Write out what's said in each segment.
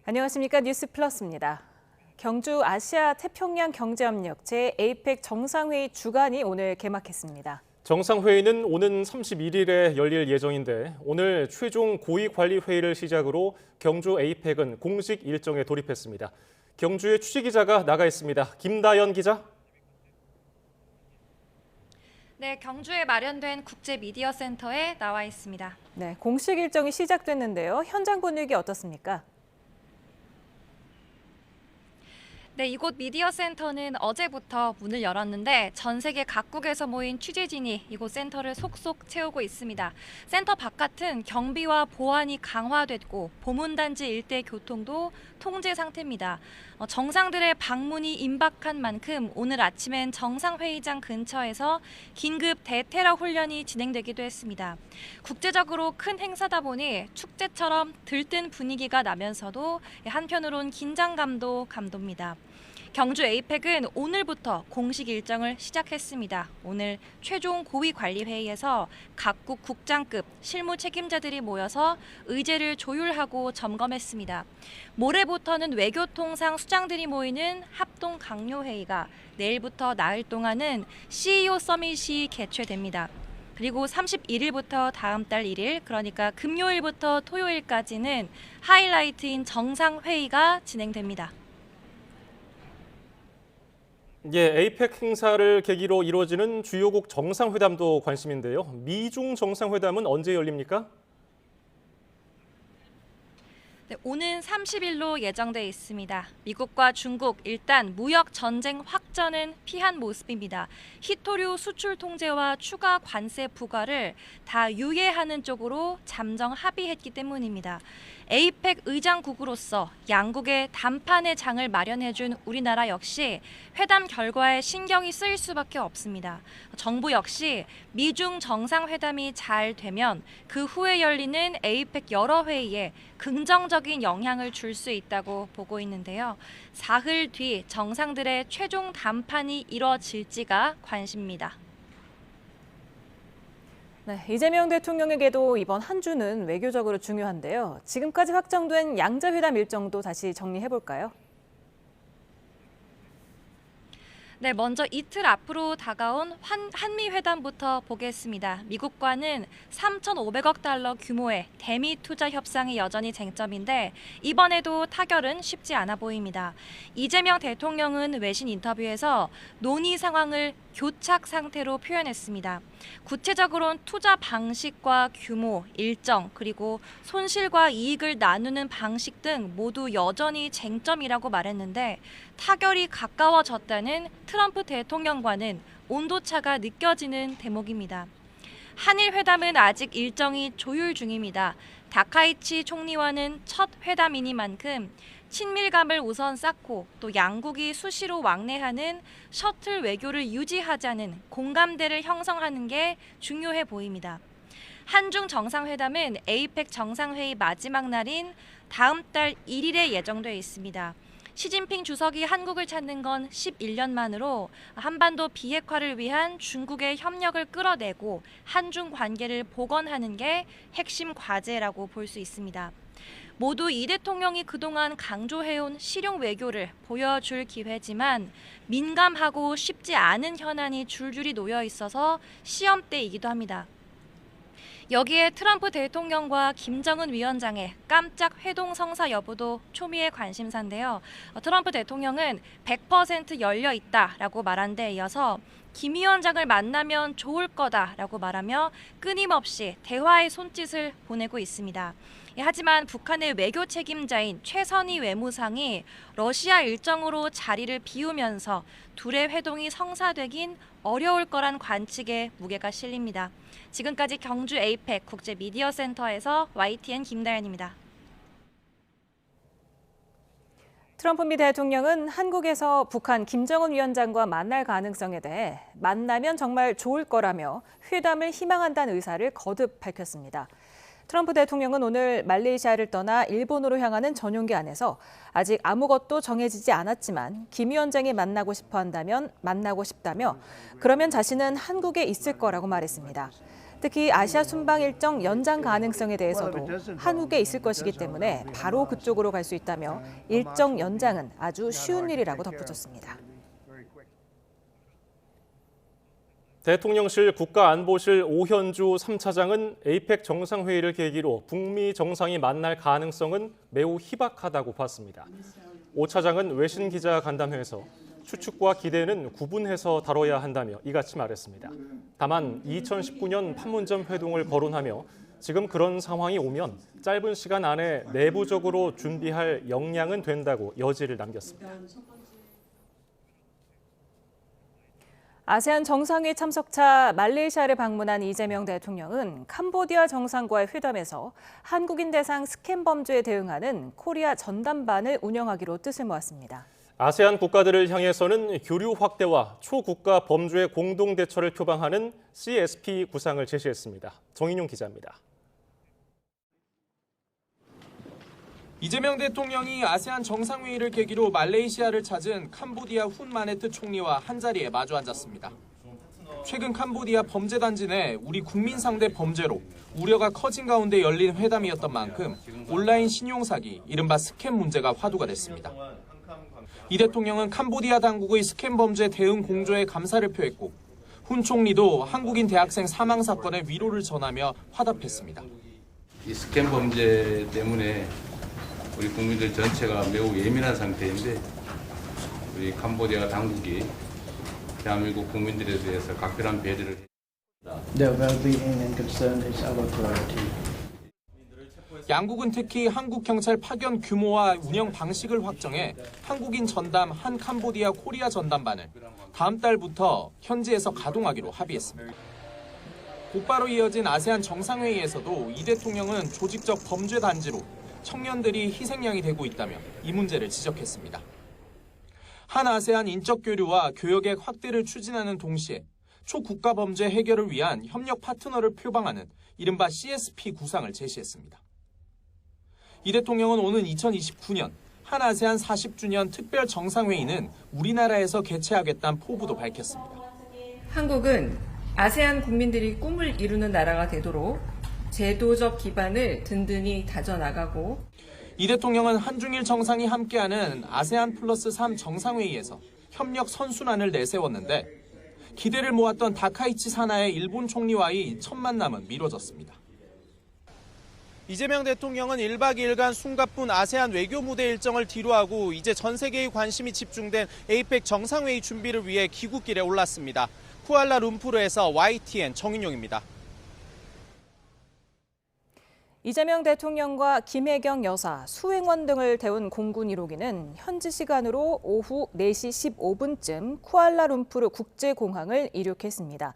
안녕하십니까. 뉴스 플러스입니다. 경주 아시아 태평양 경제협력체 에이펙 정상회의 주간이 오늘 개막했습니다. 정상회의는 오는 31일에 열릴 예정인데 오늘 최종 고위관리회의를 시작으로 경주 에이펙은 공식 일정에 돌입했습니다. 경주의 취재기자가 나가 있습니다. 김다연 기자. 네, 경주에 마련된 국제미디어센터에 나와 있습니다. 네, 공식 일정이 시작됐는데요. 현장 분위기 어떻습니까? 네, 이곳 미디어 센터는 어제부터 문을 열었는데 전 세계 각국에서 모인 취재진이 이곳 센터를 속속 채우고 있습니다. 센터 바깥은 경비와 보안이 강화됐고 보문단지 일대 교통도 통제 상태입니다. 정상들의 방문이 임박한 만큼 오늘 아침엔 정상회의장 근처에서 긴급 대테러 훈련이 진행되기도 했습니다. 국제적으로 큰 행사다 보니 축제처럼 들뜬 분위기가 나면서도 한편으론 긴장감도 감돕니다. 경주 에이펙은 오늘부터 공식 일정을 시작했습니다. 오늘 최종 고위관리회의에서 각국 국장급 실무 책임자들이 모여서 의제를 조율하고 점검했습니다. 모레부터는 외교통상 수장들이 모이는 합동 강요회의가, 내일부터 나흘 동안은 CEO 서밋이 개최됩니다. 그리고 31일부터 다음 달 1일, 그러니까 금요일부터 토요일까지는 하이라이트인 정상회의가 진행됩니다. 에이펙 행사를 계기로 이루어지는 주요국 정상회담도 관심인데요. 미중 정상회담은 언제 열립니까? 네, 오는 30일로 예정돼 있습니다. 미국과 중국 일단 무역 전쟁 확전은 피한 모습입니다. 희토류 수출 통제와 추가 관세 부과를 다 유예하는 쪽으로 잠정 합의했기 때문입니다. 에이펙 의장국으로서 양국의 담판의 장을 마련해준 우리나라 역시 회담 결과에 신경이 쓰일 수밖에 없습니다. 정부 역시 미중 정상회담이 잘 되면 그 후에 열리는 에이펙 여러 회의에 긍정적인 영향을 줄 수 있다고 보고 있는데요. 사흘 뒤 정상들의 최종 담판이 이뤄질지가 관심입니다. 네, 이재명 대통령에게도 이번 한 주는 외교적으로 중요한데요. 지금까지 확정된 양자회담 일정도 다시 정리해볼까요? 네, 먼저 이틀 앞으로 다가온 한미 회담부터 보겠습니다. 미국과는 3,500억 달러 규모의 대미 투자 협상이 여전히 쟁점인데 이번에도 타결은 쉽지 않아 보입니다. 이재명 대통령은 외신 인터뷰에서 논의 상황을 교착 상태로 표현했습니다. 구체적으로는 투자 방식과 규모, 일정, 그리고 손실과 이익을 나누는 방식 등 모두 여전히 쟁점이라고 말했는데 타결이 가까워졌다는 트럼프 대통령과는 온도차가 느껴지는 대목입니다. 한일 회담은 아직 일정이 조율 중입니다. 다카이치 총리와는 첫 회담이니만큼 친밀감을 우선 쌓고 또 양국이 수시로 왕래하는 셔틀 외교를 유지하자는 공감대를 형성하는 게 중요해 보입니다. 한중 정상회담은 에이펙 정상회의 마지막 날인 다음 달 1일에 예정돼 있습니다. 시진핑 주석이 한국을 찾는 건 11년 만으로 한반도 비핵화를 위한 중국의 협력을 끌어내고 한중 관계를 복원하는 게 핵심 과제라고 볼 수 있습니다. 모두 이 대통령이 그동안 강조해온 실용 외교를 보여줄 기회지만 민감하고 쉽지 않은 현안이 줄줄이 놓여 있어서 시험대이기도 합니다. 여기에 트럼프 대통령과 김정은 위원장의 깜짝 회동 성사 여부도 초미의 관심사인데요. 트럼프 대통령은 100% 열려 있다라고 말한 데 이어서 김 위원장을 만나면 좋을 거다라고 말하며 끊임없이 대화의 손짓을 보내고 있습니다. 하지만 북한의 외교 책임자인 최선희 외무상이 러시아 일정으로 자리를 비우면서 둘의 회동이 성사되긴 어려울 거란 관측에 무게가 실립니다. 지금까지 경주 에이펙 국제미디어센터에서 YTN 김다연입니다. 트럼프 미 대통령은 한국에서 북한 김정은 위원장과 만날 가능성에 대해 만나면 정말 좋을 거라며 회담을 희망한다는 의사를 거듭 밝혔습니다. 트럼프 대통령은 오늘 말레이시아를 떠나 일본으로 향하는 전용기 안에서 아직 아무것도 정해지지 않았지만 김 위원장이 만나고 싶어 한다면 만나고 싶다며 그러면 자신은 한국에 있을 거라고 말했습니다. 특히 아시아 순방 일정 연장 가능성에 대해서도 한국에 있을 것이기 때문에 바로 그쪽으로 갈 수 있다며 일정 연장은 아주 쉬운 일이라고 덧붙였습니다. 대통령실 국가안보실 오현주 3차장은 에이펙 정상회의를 계기로 북미 정상이 만날 가능성은 매우 희박하다고 봤습니다. 오 차장은 외신 기자 간담회에서 추측과 기대는 구분해서 다뤄야 한다며 이같이 말했습니다. 다만 2019년 판문점 회동을 거론하며 지금 그런 상황이 오면 짧은 시간 안에 내부적으로 준비할 역량은 된다고 여지를 남겼습니다. 아세안 정상회의 참석차 말레이시아를 방문한 이재명 대통령은 캄보디아 정상과의 회담에서 한국인 대상 스캔 범죄에 대응하는 코리아 전담반을 운영하기로 뜻을 모았습니다. 아세안 국가들을 향해서는 교류 확대와 초국가 범죄 공동 대처를 표방하는 CSP 구상을 제시했습니다. 정인용 기자입니다. 이재명 대통령이 아세안 정상회의를 계기로 말레이시아를 찾은 캄보디아 훈 마네트 총리와 한자리에 마주 앉았습니다. 최근 캄보디아 범죄단지 내 우리 국민 상대 범죄로 우려가 커진 가운데 열린 회담이었던 만큼 온라인 신용사기, 이른바 스캠 문제가 화두가 됐습니다. 이 대통령은 캄보디아 당국의 스캠 범죄 대응 공조에 감사를 표했고 훈 총리도 한국인 대학생 사망 사건에 위로를 전하며 화답했습니다. 이 스캠 범죄 때문에 우리 국민들 전체가 매우 예민한 상태인데 우리 캄보디아 당국이 대한민국 국민들에 대해서 각별한 배려를 했습니다. Their well-being and concern is our priority. 양국은 특히 한국 경찰 파견 규모와 운영 방식을 확정해 한국인 전담 한 캄보디아 코리아 전담반을 다음 달부터 현지에서 가동하기로 합의했습니다. 곧바로 이어진 아세안 정상회의에서도 이 대통령은 조직적 범죄 단지로 청년들이 희생양이 되고 있다며 이 문제를 지적했습니다. 한 아세안 인적 교류와 교역의 확대를 추진하는 동시에 초국가 범죄 해결을 위한 협력 파트너를 표방하는 이른바 CSP 구상을 제시했습니다. 이 대통령은 오는 2029년 한 아세안 40주년 특별 정상회의는 우리나라에서 개최하겠다는 포부도 밝혔습니다. 한국은 아세안 국민들이 꿈을 이루는 나라가 되도록 제도적 기반을 든든히 다져나가고 이 대통령은 한중일 정상이 함께하는 아세안 플러스 3 정상회의에서 협력 선순환을 내세웠는데 기대를 모았던 다카이치 사나의 일본 총리와의 첫 만남은 미뤄졌습니다. 이재명 대통령은 1박 2일간 숨가쁜 아세안 외교 무대 일정을 뒤로하고 이제 전 세계의 관심이 집중된 에이펙 정상회의 준비를 위해 귀국길에 올랐습니다. 쿠알라룸푸르에서 YTN 정인용입니다. 이재명 대통령과 김혜경 여사, 수행원 등을 태운 공군 1호기는 현지 시간으로 오후 4시 15분쯤 쿠알라룸푸르 국제공항을 이륙했습니다.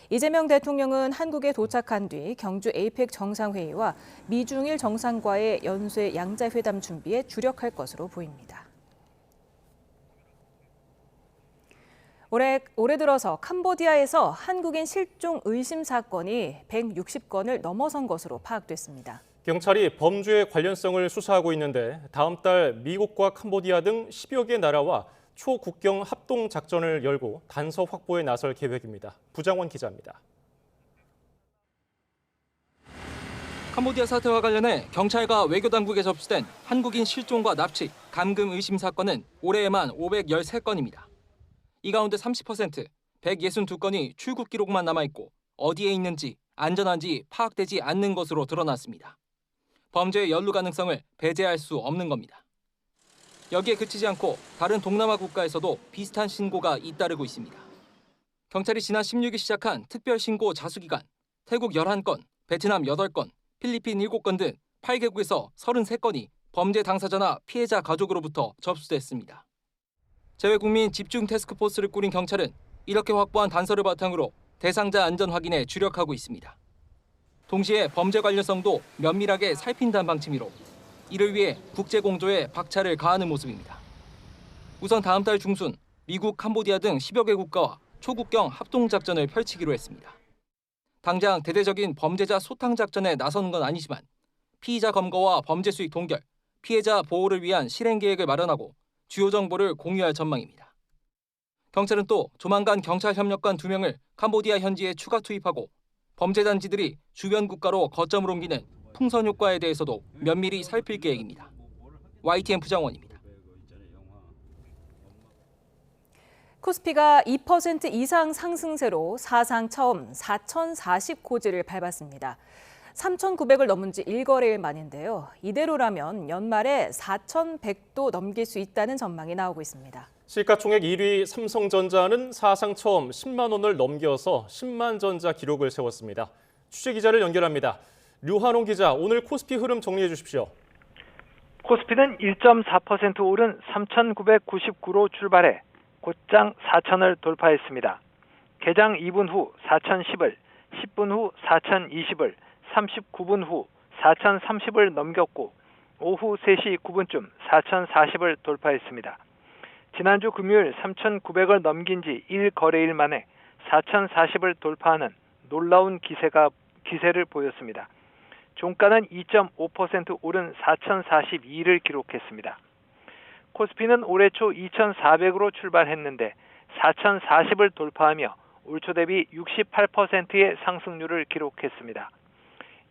이재명 대통령은 한국에 도착한 뒤 경주 에이펙 정상회의와 미중일 정상과의 연쇄 양자회담 준비에 주력할 것으로 보입니다. 올해 들어서 캄보디아에서 한국인 실종 의심 사건이 160건을 넘어선 것으로 파악됐습니다. 경찰이 범죄의 관련성을 수사하고 있는데 다음 달 미국과 캄보디아 등 10여 개 나라와 초국경 합동 작전을 열고 단서 확보에 나설 계획입니다. 부장원 기자입니다. 캄보디아 사태와 관련해 경찰과 외교당국에 접수된 한국인 실종과 납치, 감금 의심 사건은 올해에만 513건입니다. 이 가운데 30%, 162건이 출국 기록만 남아있고 어디에 있는지 안전한지 파악되지 않는 것으로 드러났습니다. 범죄의 연루 가능성을 배제할 수 없는 겁니다. 여기에 그치지 않고 다른 동남아 국가에서도 비슷한 신고가 잇따르고 있습니다. 경찰이 지난 16일 시작한 특별신고 자수기간, 태국 11건, 베트남 8건, 필리핀 7건 등 8개국에서 33건이 범죄 당사자나 피해자 가족으로부터 접수됐습니다. 재외국민 집중 태스크포스를 꾸린 경찰은 이렇게 확보한 단서를 바탕으로 대상자 안전 확인에 주력하고 있습니다. 동시에 범죄 관련성도 면밀하게 살핀다는 방침으로 이를 위해 국제공조에 박차를 가하는 모습입니다. 우선 다음 달 중순 미국, 캄보디아 등 10여 개 국가와 초국경 합동작전을 펼치기로 했습니다. 당장 대대적인 범죄자 소탕 작전에 나서는 건 아니지만 피의자 검거와 범죄 수익 동결, 피해자 보호를 위한 실행 계획을 마련하고 주요 정보를 공유할 전망입니다. 경찰은 또 조만간 경찰 협력관 2명을 캄보디아 현지에 추가 투입하고 범죄 단지들이 주변 국가로 거점을 옮기는 풍선 효과에 대해서도 면밀히 살필 계획입니다. YTN 부장원입니다. 코스피가 2% 이상 상승세로 사상 처음 4,040고지를 밟았습니다. 3,900을 넘은 지 1거래일 만인데요. 이대로라면 연말에 4,100도 넘길 수 있다는 전망이 나오고 있습니다. 시가총액 1위 삼성전자는 사상 처음 10만 원을 넘겨서 10만 전자 기록을 세웠습니다. 취재기자를 연결합니다. 류한홍 기자, 오늘 코스피 흐름 정리해 주십시오. 코스피는 1.4% 오른 3,999로 출발해 곧장 4,000을 돌파했습니다. 개장 2분 후 4,010을, 10분 후 4,020을, 39분 후 4,030을 넘겼고 오후 3시 9분쯤 4,040을 돌파했습니다. 지난주 금요일 3,900을 넘긴 지 1거래일 만에 4,040을 돌파하는 놀라운 기세를 보였습니다. 종가는 2.5% 오른 4,042를 기록했습니다. 코스피는 올해 초 2,400으로 출발했는데 4,040을 돌파하며 올 초 대비 68%의 상승률을 기록했습니다.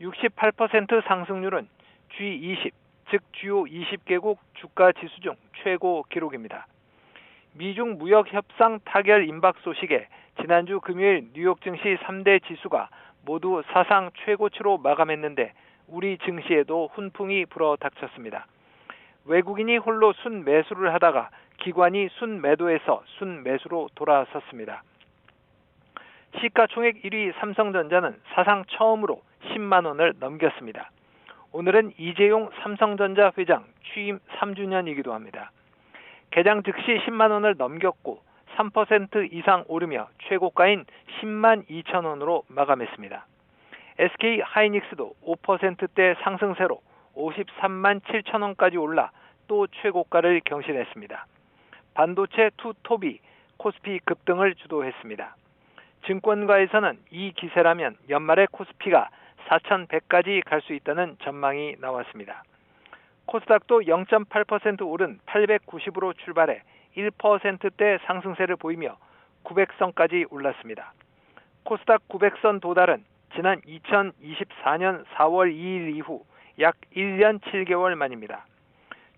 68% 상승률은 G20, 즉 주요 20개국 주가 지수 중 최고 기록입니다. 미중 무역 협상 타결 임박 소식에 지난주 금요일 뉴욕 증시 3대 지수가 모두 사상 최고치로 마감했는데 우리 증시에도 훈풍이 불어닥쳤습니다. 외국인이 홀로 순매수를 하다가 기관이 순매도에서 순매수로 돌아섰습니다. 시가총액 1위 삼성전자는 사상 처음으로 10만 원을 넘겼습니다. 오늘은 이재용 삼성전자 회장 취임 3주년이기도 합니다. 개장 즉시 10만 원을 넘겼고 3% 이상 오르며 최고가인 10만 2천 원으로 마감했습니다. SK 하이닉스도 5%대 상승세로 53만 7천 원까지 올라 또 최고가를 경신했습니다. 반도체 투톱이 코스피 급등을 주도했습니다. 증권가에서는 이 기세라면 연말에 코스피가 4,100까지 갈 수 있다는 전망이 나왔습니다. 코스닥도 0.8% 오른 890으로 출발해 1%대 상승세를 보이며 900선까지 올랐습니다. 코스닥 900선 도달은 지난 2024년 4월 2일 이후 약 1년 7개월 만입니다.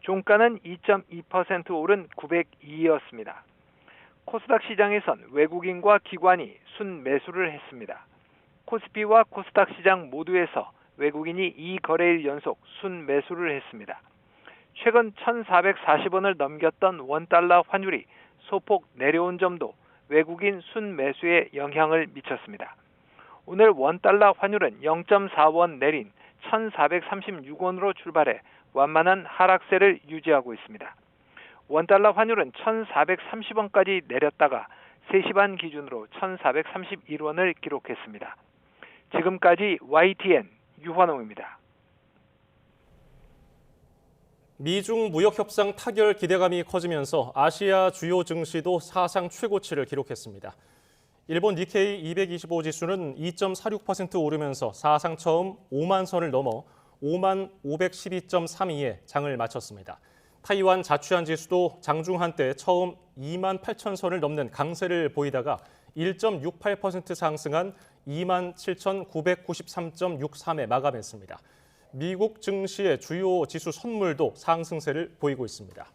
종가는 2.2% 오른 902였습니다. 코스닥 시장에선 외국인과 기관이 순매수를 했습니다. 코스피와 코스닥 시장 모두에서 외국인이 2거래일 연속 순매수를 했습니다. 최근 1,440원을 넘겼던 원달러 환율이 소폭 내려온 점도 외국인 순매수에 영향을 미쳤습니다. 오늘 원달러 환율은 0.4원 내린 1,436원으로 출발해 완만한 하락세를 유지하고 있습니다. 원달러 환율은 1,430원까지 내렸다가 3시 반 기준으로 1,431원을 기록했습니다. 지금까지 YTN 유환홍입니다. 미중 무역 협상 타결 기대감이 커지면서 아시아 주요 증시도 사상 최고치를 기록했습니다. 일본 니케이 225 지수는 2.46% 오르면서 사상 처음 5만 선을 넘어 5만 512.32에 장을 마쳤습니다. 타이완 자취안 지수도 장중 한때 처음 2만 8천 선을 넘는 강세를 보이다가 1.68% 상승한 2만 7,993.63에 마감했습니다. 미국 증시의 주요 지수 선물도 상승세를 보이고 있습니다.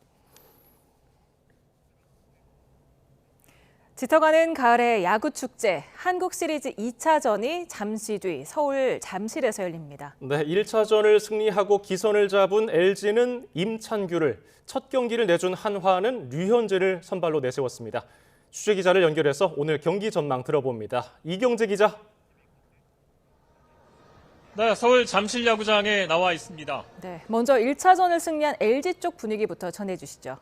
짙어가는 가을의 야구 축제, 한국 시리즈 2차전이 잠시 뒤 서울 잠실에서 열립니다. 네, 1차전을 승리하고 기선을 잡은 LG는 임찬규를, 첫 경기를 내준 한화는 류현진을 선발로 내세웠습니다. 취재기자를 연결해서 오늘 경기 전망 들어봅니다. 이경재 기자. 네, 서울 잠실 야구장에 나와 있습니다. 네, 먼저 1차전을 승리한 LG 쪽 분위기부터 전해주시죠.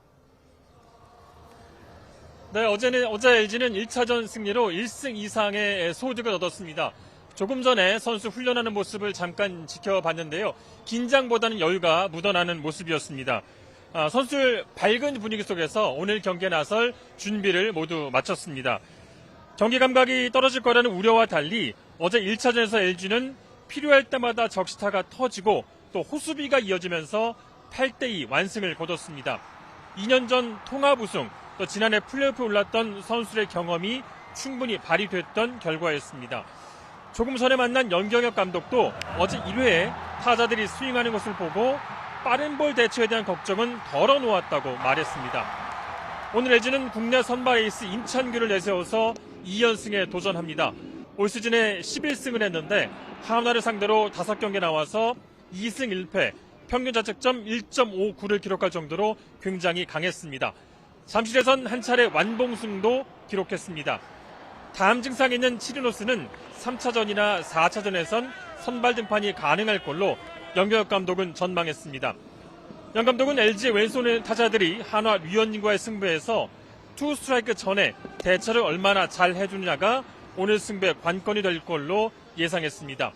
네, 어제 LG는 1차전 승리로 1승 이상의 소득을 얻었습니다. 조금 전에 선수 훈련하는 모습을 잠깐 지켜봤는데요. 긴장보다는 여유가 묻어나는 모습이었습니다. 선수들 밝은 분위기 속에서 오늘 경기에 나설 준비를 모두 마쳤습니다. 경기 감각이 떨어질 거라는 우려와 달리 어제 1차전에서 LG는 필요할 때마다 적시타가 터지고 또 호수비가 이어지면서 8대2 완승을 거뒀습니다. 2년 전 통합 우승, 또 지난해 플레이오프에 올랐던 선수들의 경험이 충분히 발휘됐던 결과였습니다. 조금 전에 만난 연경엽 감독도 어제 1회에 타자들이 스윙하는 것을 보고 빠른 볼 대처에 대한 걱정은 덜어놓았다고 말했습니다. 오늘 LG는 국내 선발 에이스 임찬규를 내세워서 2연승에 도전합니다. 올 시즌에 11승을 했는데 한화를 상대로 5경기에 나와서 2승 1패, 평균 자책점 1.59를 기록할 정도로 굉장히 강했습니다. 잠실에선 한 차례 완봉승도 기록했습니다. 다음 증상이 있는 치르노스는 3차전이나 4차전에선 선발 등판이 가능할 걸로 연경엽 감독은 전망했습니다. 연 감독은 LG의 왼손 타자들이 한화 류현진과의 승부에서 투 스트라이크 전에 대처를 얼마나 잘 해주느냐가 오늘 승부의 관건이 될 걸로 예상했습니다.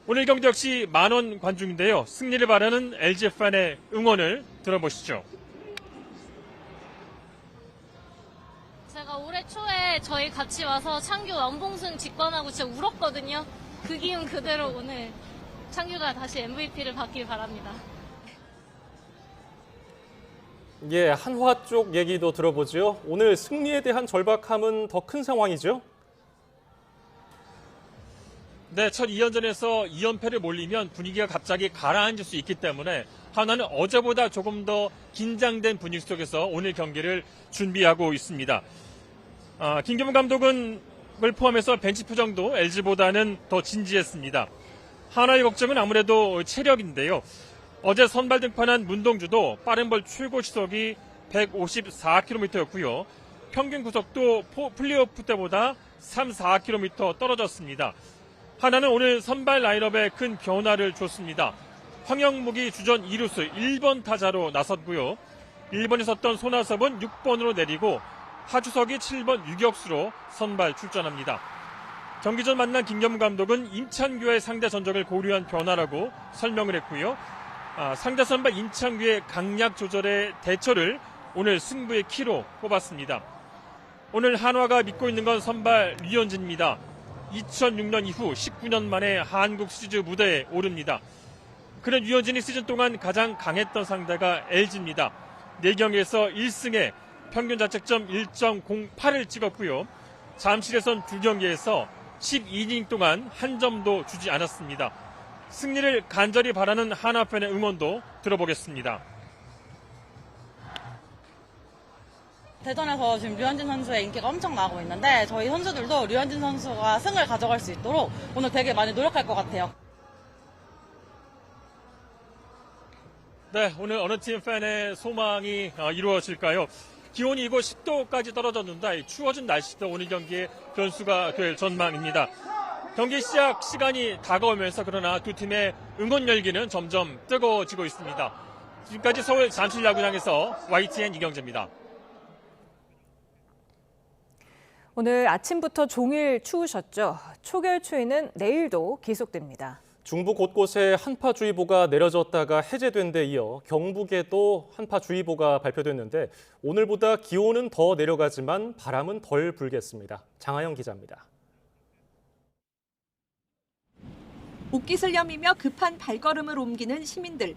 오늘 경기 역시 만원 관중인데요. 승리를 바라는 LG 팬의 응원을 들어보시죠. 제가 올해 초에 저희 같이 와서 창규 완봉승 직관하고 진짜 울었거든요. 그 기운 그대로 오늘 창규가 다시 MVP를 받길 바랍니다. 예, 한화 쪽 얘기도 들어보죠. 오늘 승리에 대한 절박함은 더 큰 상황이죠? 네, 첫 2연전에서 2연패를 몰리면 분위기가 갑자기 가라앉을 수 있기 때문에 한화는 어제보다 조금 더 긴장된 분위기 속에서 오늘 경기를 준비하고 있습니다. 김경문 감독을 포함해서 벤치 표정도 LG보다는 더 진지했습니다. 한화의 걱정은 아무래도 체력인데요. 어제 선발 등판한 문동주도 빠른 볼 최고 시속이 154km였고요. 평균 구속도 플레이오프 때보다 4km 떨어졌습니다. 하나는 오늘 선발 라인업에 큰 변화를 줬습니다. 황영묵이 주전 2루수 1번 타자로 나섰고요. 1번에 섰던 손아섭은 6번으로 내리고 하주석이 7번 유격수로 선발 출전합니다. 경기 전 만난 김경문 감독은 임찬규의 상대 전적을 고려한 변화라고 설명을 했고요. 상대 선발 임찬규의 강약 조절의 대처를 오늘 승부의 키로 꼽았습니다. 오늘 한화가 믿고 있는 건 선발 류현진입니다. 2006년 이후 19년 만에 한국 시리즈 무대에 오릅니다. 그는 류현진이 시즌 동안 가장 강했던 상대가 LG입니다. 4경기에서 1승에 평균 자책점 1.08을 찍었고요. 잠실에선 2경기에서 12이닝 동안 한 점도 주지 않았습니다. 승리를 간절히 바라는 한화 팬의 응원도 들어보겠습니다. 대전에서 지금 류현진 선수의 인기가 엄청 나고 있는데 저희 선수들도 류현진 선수가 승을 가져갈 수 있도록 오늘 되게 많이 노력할 것 같아요. 네, 오늘 어느 팀 팬의 소망이 이루어질까요? 기온이 이곳 10도까지 떨어졌는데 추워진 날씨도 오늘 경기의 변수가 될 전망입니다. 경기 시작 시간이 다가오면서 그러나 두 팀의 응원 열기는 점점 뜨거워지고 있습니다. 지금까지 서울 잠실야구장에서 YTN 이경재입니다. 오늘 아침부터 종일 추우셨죠? 초겨울 추위는 내일도 계속됩니다. 중부 곳곳에 한파주의보가 내려졌다가 해제된 데 이어 경북에도 한파주의보가 발표됐는데 오늘보다 기온은 더 내려가지만 바람은 덜 불겠습니다. 장하영 기자입니다. 옷깃을염이며 급한 발걸음을 옮기는 시민들.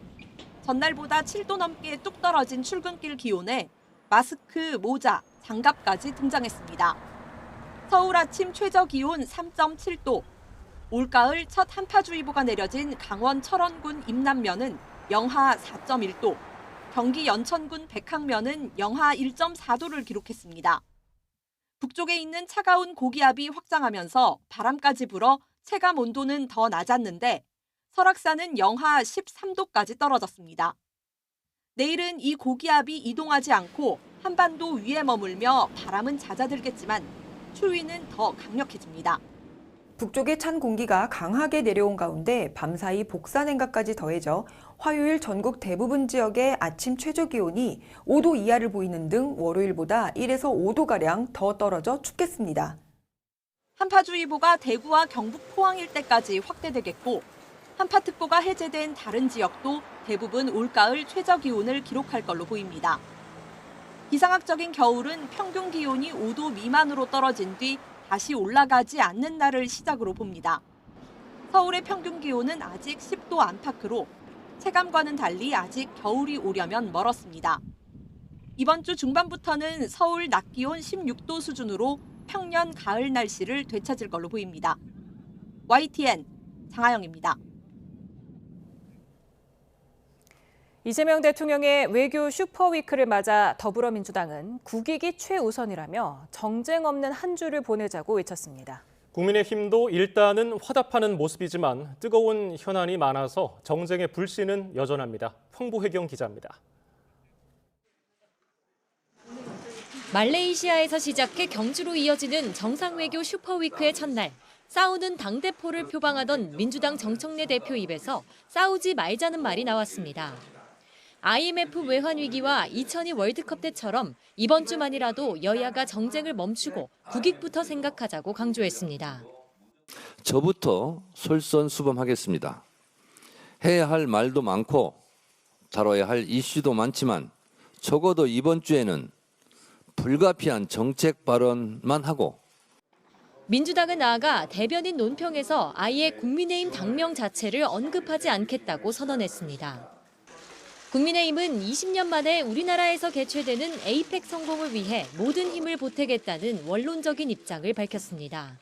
전날보다 7도 넘게 뚝 떨어진 출근길 기온에 마스크, 모자, 장갑까지 등장했습니다. 서울 아침 최저 기온 3.7도. 올가을 첫 한파주의보가 내려진 강원 철원군 임남면은 영하 4.1도, 경기 연천군 백항면은 영하 1.4도를 기록했습니다. 북쪽에 있는 차가운 고기압이 확장하면서 바람까지 불어 체감 온도는 더 낮았는데 설악산은 영하 13도까지 떨어졌습니다. 내일은 이 고기압이 이동하지 않고 한반도 위에 머물며 바람은 잦아들겠지만 추위는 더 강력해집니다. 북쪽의 찬 공기가 강하게 내려온 가운데 밤사이 복사냉각까지 더해져 화요일 전국 대부분 지역의 아침 최저 기온이 5도 이하를 보이는 등 월요일보다 1에서 5도가량 더 떨어져 춥겠습니다. 한파주의보가 대구와 경북 포항 일대까지 확대되겠고 한파특보가 해제된 다른 지역도 대부분 올가을 최저 기온을 기록할 걸로 보입니다. 기상학적인 겨울은 평균 기온이 5도 미만으로 떨어진 뒤 다시 올라가지 않는 날을 시작으로 봅니다. 서울의 평균 기온은 아직 10도 안팎으로 체감과는 달리 아직 겨울이 오려면 멀었습니다. 이번 주 중반부터는 서울 낮 기온 16도 수준으로 평년 가을 날씨를 되찾을 걸로 보입니다. YTN 장하영입니다. 이재명 대통령의 외교 슈퍼위크를 맞아 더불어민주당은 국익이 최우선이라며 정쟁 없는 한 주를 보내자고 외쳤습니다. 국민의힘도 일단은 화답하는 모습이지만 뜨거운 현안이 많아서 정쟁의 불씨는 여전합니다. 황보혜경 기자입니다. 말레이시아에서 시작해 경주로 이어지는 정상외교 슈퍼위크의 첫날. 싸우는 당대표를 표방하던 민주당 정청래 대표 입에서 싸우지 말자는 말이 나왔습니다. IMF 외환위기와 2002 월드컵 때처럼 이번 주만이라도 여야가 정쟁을 멈추고 국익부터 생각하자고 강조했습니다. 저부터 솔선수범하겠습니다. 해야 할 말도 많고 다뤄야 할 이슈도 많지만 적어도 이번 주에는 불가피한 정책 발언만 하고 민주당은 나아가 대변인 논평에서 아예 국민의힘 당명 자체를 언급하지 않겠다고 선언했습니다. 국민의힘은 20년 만에 우리나라에서 개최되는 에이펙 성공을 위해 모든 힘을 보태겠다는 원론적인 입장을 밝혔습니다.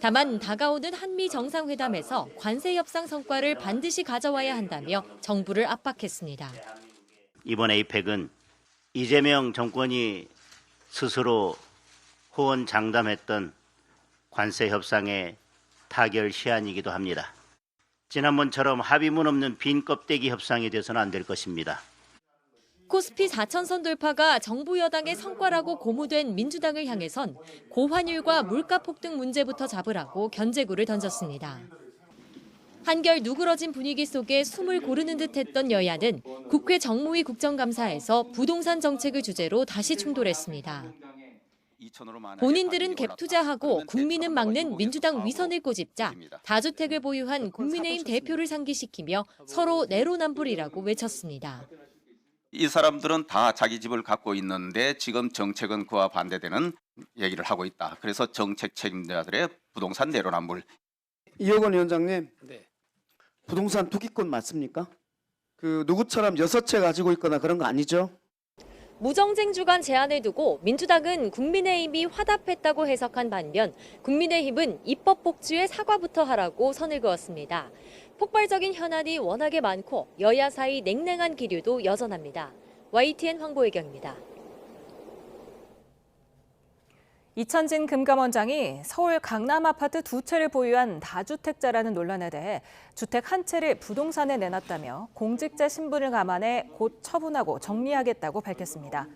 다만 다가오는 한미 정상회담에서 관세 협상 성과를 반드시 가져와야 한다며 정부를 압박했습니다. 이번 에이펙은 이재명 정권이 스스로 호언장담했던 관세 협상의 타결 시한이기도 합니다. 지난번처럼 합의문 없는 빈 껍데기 협상이 돼서는 안 될 것입니다. 코스피 4,000선 돌파가 정부 여당의 성과라고 고무된 민주당을 향해선 고환율과 물가 폭등 문제부터 잡으라고 견제구를 던졌습니다. 한결 누그러진 분위기 속에 숨을 고르는 듯했던 여야는 국회 정무위 국정감사에서 부동산 정책을 주제로 다시 충돌했습니다. 본인들은 갭 투자하고 국민은 막는 민주당 위선을 꼬집자 다주택을 보유한 국민의힘 대표를 상기시키며 서로 내로남불이라고 외쳤습니다. 이 사람들은 다 자기 집을 갖고 있는데 지금 정책은 그와 반대되는 얘기를 하고 있다. 그래서 정책 책임자들의 부동산 내로남불. 이혁원 위원장님, 부동산 투기꾼 맞습니까? 누구처럼 6채 가지고 있거나 그런 거 아니죠? 무정쟁 주간 제안을 두고 민주당은 국민의힘이 화답했다고 해석한 반면 국민의힘은 입법 복주의 사과부터 하라고 선을 그었습니다. 폭발적인 현안이 워낙에 많고 여야 사이 냉랭한 기류도 여전합니다. YTN 황보혜경입니다. 이찬진 금감원장이 서울 강남 아파트 2채를 보유한 다주택자라는 논란에 대해 주택 한 채를 부동산에 내놨다며 공직자 신분을 감안해 곧 처분하고 정리하겠다고 밝혔습니다.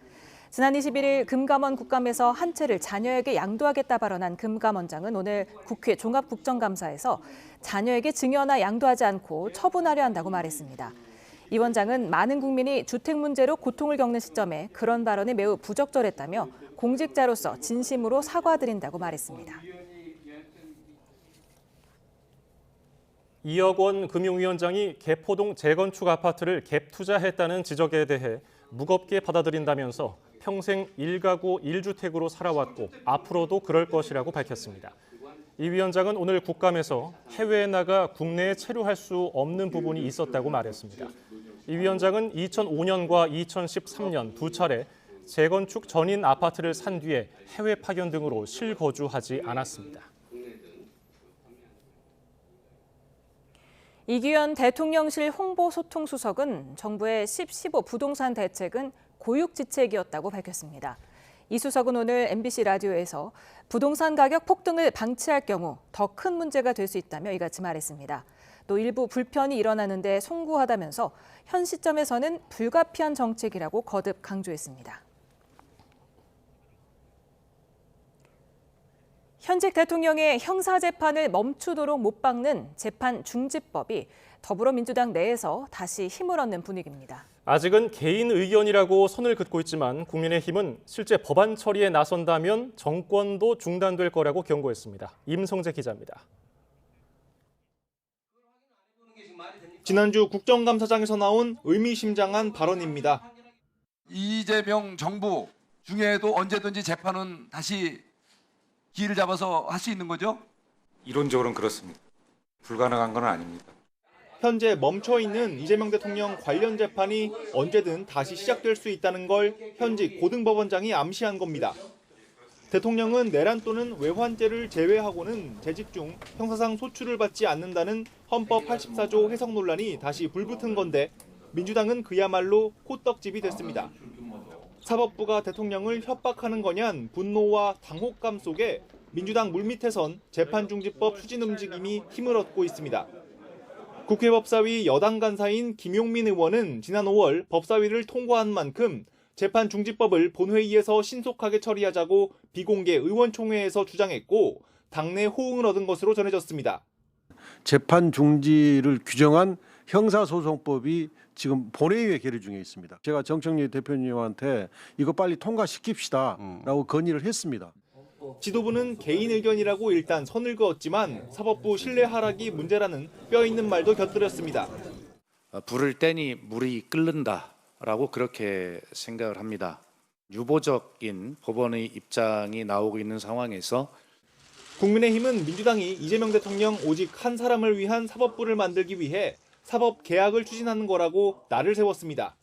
지난 21일 금감원 국감에서 한 채를 자녀에게 양도하겠다 발언한 금감원장은 오늘 국회 종합국정감사에서 자녀에게 증여나 양도하지 않고 처분하려 한다고 말했습니다. 이 원장은 많은 국민이 주택 문제로 고통을 겪는 시점에 그런 발언이 매우 부적절했다며 공직자로서 진심으로 사과드린다고 말했습니다. 이혁원 금융위원장이 개포동 재건축 아파트를 갭 투자했다는 지적에 대해 무겁게 받아들인다면서 평생 1가구 1주택으로 살아왔고 앞으로도 그럴 것이라고 밝혔습니다. 이 위원장은 오늘 국감에서 해외에 나가 국내에 체류할 수 없는 부분이 있었다고 말했습니다. 이 위원장은 2005년과 2013년 두 차례 재건축 전인 아파트를 산 뒤에 해외 파견 등으로 실거주하지 않았습니다. 이규현 대통령실 홍보소통수석은 정부의 10.15 부동산 대책은 고육지책이었다고 밝혔습니다. 이 수석은 오늘 MBC 라디오에서 부동산 가격 폭등을 방치할 경우 더 큰 문제가 될 수 있다며 이같이 말했습니다. 또 일부 불편이 일어나는데 송구하다면서 현 시점에서는 불가피한 정책이라고 거듭 강조했습니다. 현직 대통령의 형사재판을 멈추도록 못 박는 재판중지법이 더불어민주당 내에서 다시 힘을 얻는 분위기입니다. 아직은 개인 의견이라고 선을 긋고 있지만 국민의힘은 실제 법안 처리에 나선다면 정권도 중단될 거라고 경고했습니다. 임성재 기자입니다. 지난주 국정감사장에서 나온 의미심장한 발언입니다. 이재명 정부 중에도 언제든지 재판은 다시 기회를 잡아서 할 수 있는 거죠? 이론적으로는 그렇습니다. 불가능한 건 아닙니다. 현재 멈춰있는 이재명 대통령 관련 재판이 언제든 다시 시작될 수 있다는 걸 현직 고등법원장이 암시한 겁니다. 대통령은 내란 또는 외환죄를 제외하고는 재직 중 형사상 소출을 받지 않는다는 헌법 84조 해석 논란이 다시 불붙은 건데 민주당은 그야말로 코떡집이 됐습니다. 사법부가 대통령을 협박하는 거냔 분노와 당혹감 속에 민주당 물밑에선 재판중지법 추진 움직임이 힘을 얻고 있습니다. 국회 법사위 여당 간사인 김용민 의원은 지난 5월 법사위를 통과한 만큼 재판중지법을 본회의에서 신속하게 처리하자고 비공개 의원총회에서 주장했고 당내 호응을 얻은 것으로 전해졌습니다. 재판 중지를 규정한 형사소송법이 지금 본회의에 계류 중에 있습니다. 제가 정청래 대표님한테 이거 빨리 통과시킵시다라고 건의를 했습니다. 지도부는 개인 의견이라고 일단 선을 그었지만 사법부 신뢰 하락이 문제라는 뼈 있는 말도 곁들였습니다. 불을 떼니 물이 끓는다라고 그렇게 생각을 합니다. 유보적인 법원의 입장이 나오고 있는 상황에서 국민의힘은 민주당이 이재명 대통령 오직 한 사람을 위한 사법부를 만들기 위해 사법 개혁을 추진하는 거라고 날을 세웠습니다.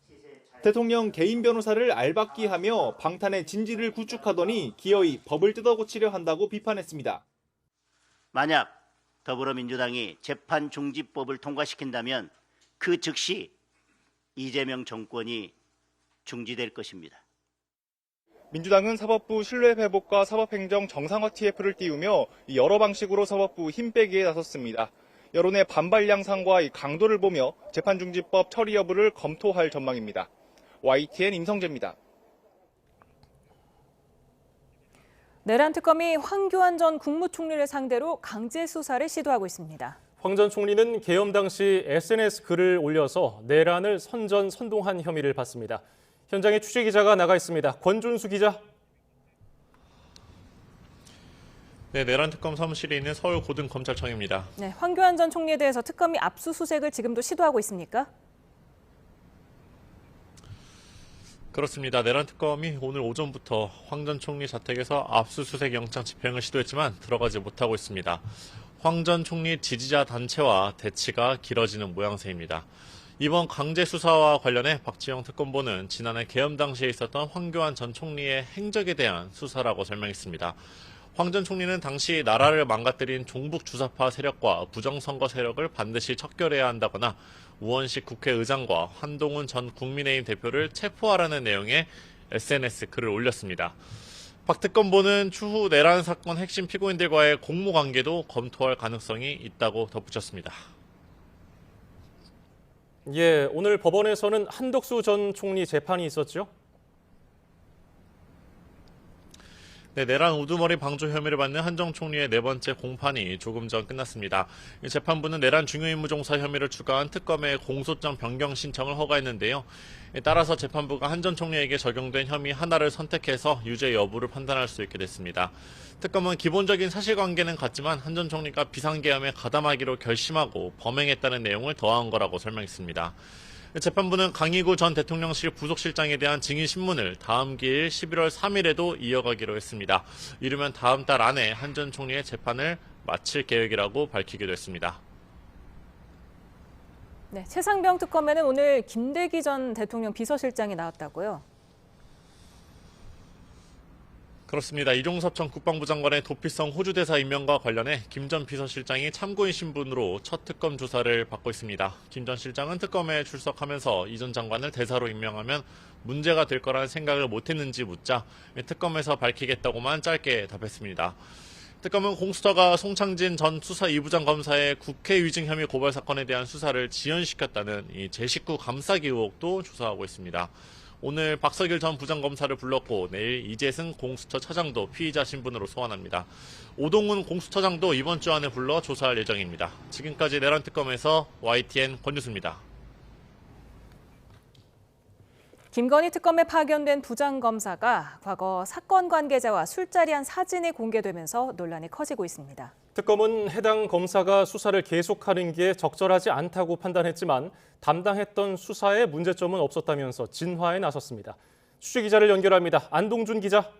대통령 개인 변호사를 알박기하며 방탄의 진지를 구축하더니 기어이 법을 뜯어고치려 한다고 비판했습니다. 만약 더불어민주당이 재판중지법을 통과시킨다면 그 즉시 이재명 정권이 중지될 것입니다. 민주당은 사법부 신뢰 회복과 사법행정 정상화 TF를 띄우며 여러 방식으로 사법부 힘 빼기에 나섰습니다. 여론의 반발 양상과 강도를 보며 재판중지법 처리 여부를 검토할 전망입니다. YTN 임성재입니다. 내란 특검이 황교안 전 국무총리를 상대로 강제 수사를 시도하고 있습니다. 황 전 총리는 계엄 당시 SNS 글을 올려서 내란을 선동한 혐의를 받습니다. 현장에 취재기자가 나가 있습니다. 권준수 기자. 네, 내란 특검 사무실에 있는 서울고등검찰청입니다. 네, 황교안 전 총리에 대해서 특검이 압수수색을 지금도 시도하고 있습니까? 그렇습니다. 내란 특검이 오늘 오전부터 황 전 총리 자택에서 압수수색 영장 집행을 시도했지만 들어가지 못하고 있습니다. 황 전 총리 지지자 단체와 대치가 길어지는 모양새입니다. 이번 강제 수사와 관련해 박지영 특검보는 지난해 계엄 당시에 있었던 황교안 전 총리의 행적에 대한 수사라고 설명했습니다. 황 전 총리는 당시 나라를 망가뜨린 종북 주사파 세력과 부정선거 세력을 반드시 척결해야 한다거나 우원식 국회의장과 한동훈 전 국민의힘 대표를 체포하라는 내용의 SNS 글을 올렸습니다. 박 특검보는 추후 내란 사건 핵심 피고인들과의 공모관계도 검토할 가능성이 있다고 덧붙였습니다. 예, 오늘 법원에서는 한덕수 전 총리 재판이 있었죠? 네, 내란 우두머리 방조 혐의를 받는 한 전 총리의 네 번째 공판이 조금 전 끝났습니다. 재판부는 내란 중요임무종사 혐의를 추가한 특검의 공소장 변경 신청을 허가했는데요. 따라서 재판부가 한 전 총리에게 적용된 혐의 하나를 선택해서 유죄 여부를 판단할 수 있게 됐습니다. 특검은 기본적인 사실관계는 같지만 한 전 총리가 비상계엄에 가담하기로 결심하고 범행했다는 내용을 더한 거라고 설명했습니다. 재판부는 강희구 전 대통령실 부속실장에 대한 증인 신문을 다음 기일 11월 3일에도 이어가기로 했습니다. 이르면 다음 달 안에 한 전 총리의 재판을 마칠 계획이라고 밝히기도 했습니다. 네, 최상병 특검에는 오늘 김대기 전 대통령 비서실장이 나왔다고요? 그렇습니다. 이종섭 전 국방부 장관의 도피성 호주 대사 임명과 관련해 김 전 비서실장이 참고인 신분으로 첫 특검 조사를 받고 있습니다. 김 전 실장은 특검에 출석하면서 이 전 장관을 대사로 임명하면 문제가 될 거라는 생각을 못했는지 묻자 특검에서 밝히겠다고만 짧게 답했습니다. 특검은 공수처가 송창진 전 수사 2부장 검사의 국회 위증 혐의 고발 사건에 대한 수사를 지연시켰다는 이 제19 감싸기 의혹도 조사하고 있습니다. 오늘 박석일 전 부장검사를 불렀고 내일 이재승 공수처 차장도 피의자 신분으로 소환합니다. 오동훈 공수처장도 이번 주 안에 불러 조사할 예정입니다. 지금까지 내란특검에서 YTN 권유수입니다. 김건희 특검에 파견된 부장검사가 과거 사건 관계자와 술자리한 사진이 공개되면서 논란이 커지고 있습니다. 특검은 해당 검사가 수사를 계속하는 게 적절하지 않다고 판단했지만 담당했던 수사에 문제점은 없었다면서 진화에 나섰습니다. 취재기자를 연결합니다. 안동준 기자.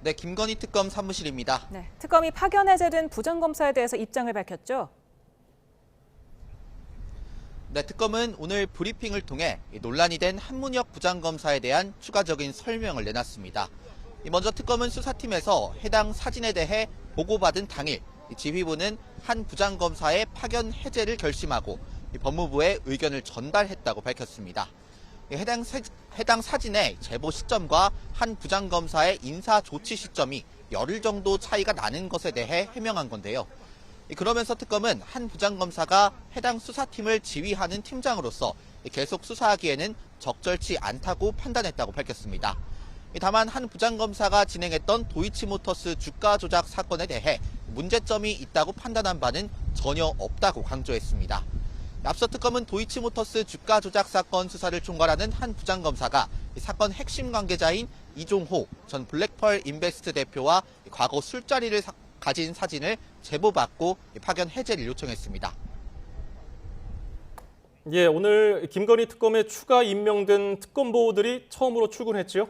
네, 김건희 특검 사무실입니다. 네, 특검이 파견 해제된 부장검사에 대해서 입장을 밝혔죠? 네, 특검은 오늘 브리핑을 통해 논란이 된 한문혁 부장검사에 대한 추가적인 설명을 내놨습니다. 먼저 특검은 수사팀에서 해당 사진에 대해 보고받은 당일 지휘부는 한 부장검사의 파견 해제를 결심하고 법무부에 의견을 전달했다고 밝혔습니다. 해당 사진의 제보 시점과 한 부장검사의 인사 조치 시점이 열흘 정도 차이가 나는 것에 대해 해명한 건데요. 그러면서 특검은 한 부장검사가 해당 수사팀을 지휘하는 팀장으로서 계속 수사하기에는 적절치 않다고 판단했다고 밝혔습니다. 다만 한 부장검사가 진행했던 도이치모터스 주가 조작 사건에 대해 문제점이 있다고 판단한 바는 전혀 없다고 강조했습니다. 앞서 특검은 도이치모터스 주가 조작 사건 수사를 총괄하는 한 부장검사가 사건 핵심 관계자인 이종호 전 블랙펄 인베스트 대표와 과거 술자리를 가진 사진을 제보받고 파견 해제를 요청했습니다. 예, 오늘 김건희 특검에 추가 임명된 특검보들이 처음으로 출근했지요?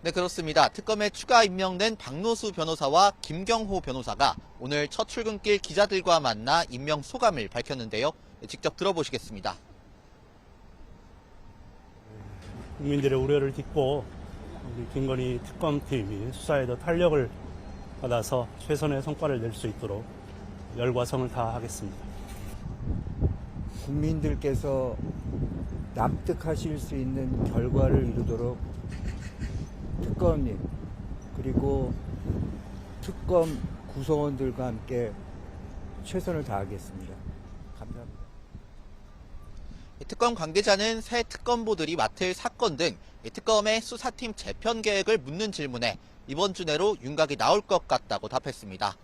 네, 그렇습니다. 특검에 추가 임명된 박노수 변호사와 김경호 변호사가 오늘 첫 출근길 기자들과 만나 임명 소감을 밝혔는데요. 직접 들어보시겠습니다. 국민들의 우려를 딛고 우리 김건희 특검팀이 수사에 더 탄력을 받아서 최선의 성과를 낼 수 있도록 열과 성을 다하겠습니다. 국민들께서 납득하실 수 있는 결과를 이루도록 특검님 그리고 특검 구성원들과 함께 최선을 다하겠습니다. 감사합니다. 특검 관계자는 새 특검보들이 맡을 사건 등 특검의 수사팀 재편 계획을 묻는 질문에 이번 주 내로 윤곽이 나올 것 같다고 답했습니다.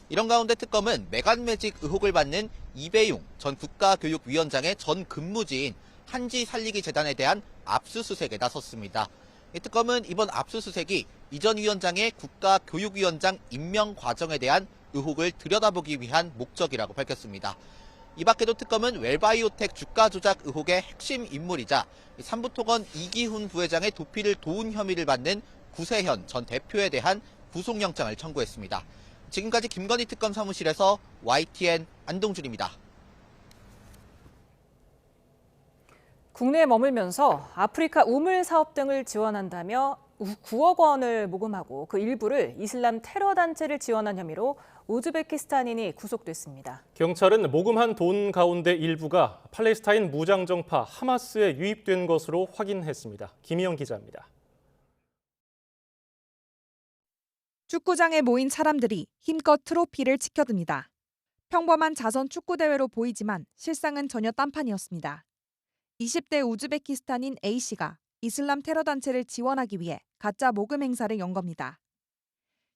이런 가운데 특검은 매간매직 의혹을 받는 이배용 전 국가교육위원장의 전 근무지인 한지살리기재단에 대한 압수수색에 나섰습니다. 특검은 이번 압수수색이 이 전 위원장의 국가교육위원장 임명 과정에 대한 의혹을 들여다보기 위한 목적이라고 밝혔습니다. 이 밖에도 특검은 웰바이오텍 주가 조작 의혹의 핵심 인물이자 삼부토건 이기훈 부회장의 도피를 도운 혐의를 받는 구세현 전 대표에 대한 구속영장을 청구했습니다. 지금까지 김건희 특검 사무실에서 YTN 안동준입니다. 국내에 머물면서 아프리카 우물 사업 등을 지원한다며 9억 원을 모금하고 그 일부를 이슬람 테러 단체를 지원한 혐의로 우즈베키스탄인이 구속됐습니다. 경찰은 모금한 돈 가운데 일부가 팔레스타인 무장정파 하마스에 유입된 것으로 확인했습니다. 김희영 기자입니다. 축구장에 모인 사람들이 힘껏 트로피를 치켜듭니다. 평범한 자선 축구대회로 보이지만 실상은 전혀 딴판이었습니다. 20대 우즈베키스탄인 A씨가 이슬람 테러 단체를 지원하기 위해 가짜 모금 행사를 연 겁니다.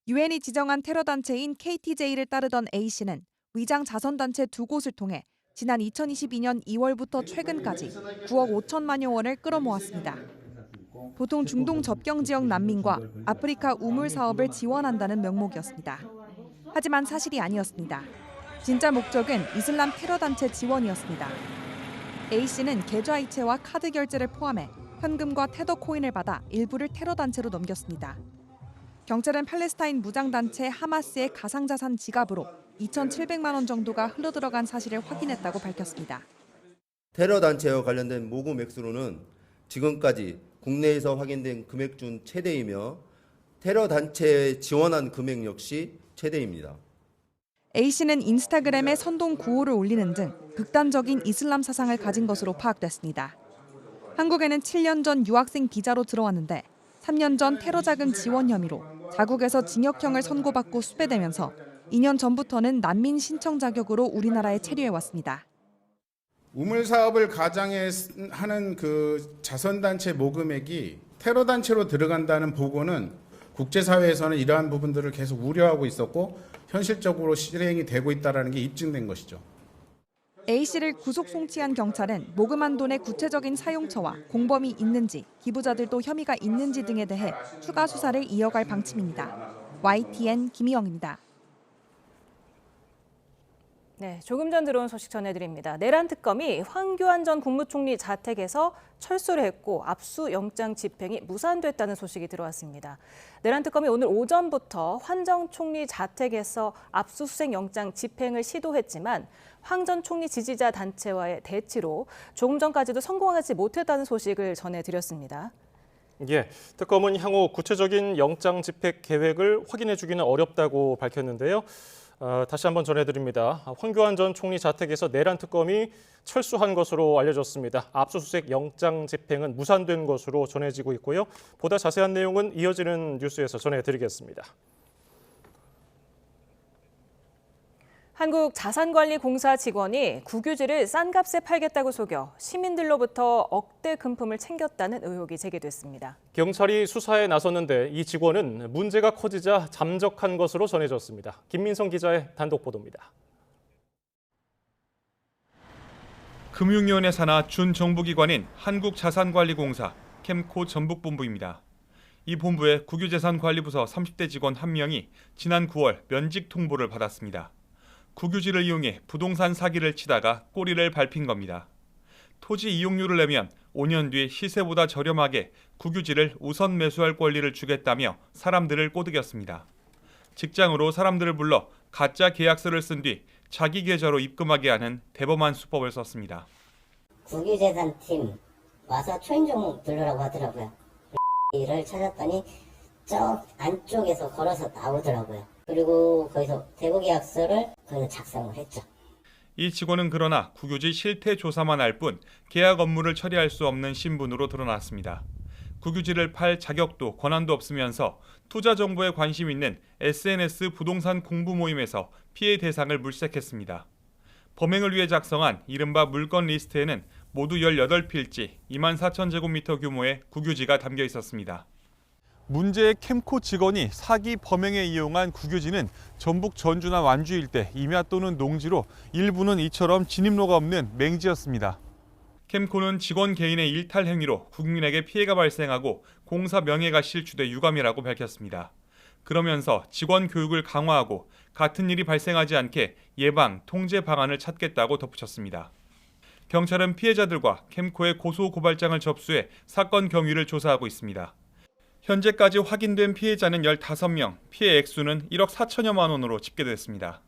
유엔이 지정한 테러 단체인 KTJ를 따르던 A씨는 위장 자선단체 2곳을 통해 지난 2022년 2월부터 최근까지 9억 5천만여 원을 끌어모았습니다. 보통 중동 접경 지역 난민과 아프리카 우물 사업을 지원한다는 명목이었습니다. 하지만 사실이 아니었습니다. 진짜 목적은 이슬람 테러 단체 지원이었습니다. A씨는 계좌이체와 카드 결제를 포함해 현금과 테더 코인을 받아 일부를 테러 단체로 넘겼습니다. 경찰은 팔레스타인 무장단체 하마스의 가상자산 지갑으로 2,700만 원 정도가 흘러들어간 사실을 확인했다고 밝혔습니다. 테러 단체와 관련된 모금 액수로는 지금까지 국내에서 확인된 금액 중 최대이며 테러 단체에 지원한 금액 역시 최대입니다. A씨는 인스타그램에 선동 구호를 올리는 등 극단적인 이슬람 사상을 가진 것으로 파악됐습니다. 한국에는 7년 전 유학생 비자로 들어왔는데 3년 전 테러 자금 지원 혐의로 자국에서 징역형을 선고받고 수배되면서 2년 전부터는 난민 신청 자격으로 우리나라에 체류해왔습니다. 우물 사업을 가장해 하는 그 자선단체 모금액이 테러 단체로 들어간다는 보고는 국제사회에서는 이러한 부분들을 계속 우려하고 있었고 현실적으로 실행이 되고 있다는 게 입증된 것이죠. A씨를 구속 송치한 경찰은 모금한 돈의 구체적인 사용처와 공범이 있는지, 기부자들도 혐의가 있는지 등에 대해 추가 수사를 이어갈 방침입니다. YTN 김희영입니다. 네, 조금 전 들어온 소식 전해드립니다. 내란 특검이 황교안 전 국무총리 자택에서 철수를 했고 압수영장 집행이 무산됐다는 소식이 들어왔습니다. 내란 특검이 오늘 오전부터 황 전 총리 자택에서 압수수색 영장 집행을 시도했지만 황 전 총리 지지자 단체와의 대치로 조금 전까지도 성공하지 못했다는 소식을 전해드렸습니다. 예, 특검은 향후 구체적인 영장 집행 계획을 확인해주기는 어렵다고 밝혔는데요. 다시 한번 전해드립니다. 황교안 전 총리 자택에서 내란 특검이 철수한 것으로 알려졌습니다. 압수수색 영장 집행은 무산된 것으로 전해지고 있고요. 보다 자세한 내용은 이어지는 뉴스에서 전해드리겠습니다. 한국자산관리공사 직원이 국유지를 싼 값에 팔겠다고 속여 시민들로부터 억대 금품을 챙겼다는 의혹이 제기됐습니다. 경찰이 수사에 나섰는데 이 직원은 문제가 커지자 잠적한 것으로 전해졌습니다. 김민성 기자의 단독 보도입니다. 금융위원회 산하 준정부기관인 한국자산관리공사 캠코 전북본부입니다. 이 본부의 국유재산관리부서 30대 직원 1명이 지난 9월 면직 통보를 받았습니다. 국유지를 이용해 부동산 사기를 치다가 꼬리를 밟힌 겁니다. 토지 이용료를 내면 5년 뒤 시세보다 저렴하게 국유지를 우선 매수할 권리를 주겠다며 사람들을 꼬드겼습니다. 직장으로 사람들을 불러 가짜 계약서를 쓴 뒤 자기 계좌로 입금하게 하는 대범한 수법을 썼습니다. 국유재산팀 와서 초인종 누르라고 하더라고요. 를 찾았더니 저 안쪽에서 걸어서 나오더라고요. 그리고 거기서 대부계약서를 거기서 작성을 했죠. 이 직원은 그러나 국유지 실태 조사만 할 뿐 계약 업무를 처리할 수 없는 신분으로 드러났습니다. 국유지를 팔 자격도 권한도 없으면서 투자 정보에 관심 있는 SNS 부동산 공부 모임에서 피해 대상을 물색했습니다. 범행을 위해 작성한 이른바 물건 리스트에는 모두 18필지 24,000제곱미터 규모의 국유지가 담겨 있었습니다. 문제의 캠코 직원이 사기 범행에 이용한 국유지는 전북 전주나 완주 일대 임야 또는 농지로 일부는 이처럼 진입로가 없는 맹지였습니다. 캠코는 직원 개인의 일탈 행위로 국민에게 피해가 발생하고 공사 명예가 실추돼 유감이라고 밝혔습니다. 그러면서 직원 교육을 강화하고 같은 일이 발생하지 않게 예방, 통제 방안을 찾겠다고 덧붙였습니다. 경찰은 피해자들과 캠코의 고소고발장을 접수해 사건 경위를 조사하고 있습니다. 현재까지 확인된 피해자는 15명, 피해 액수는 1억 4천여만 원으로 집계됐습니다.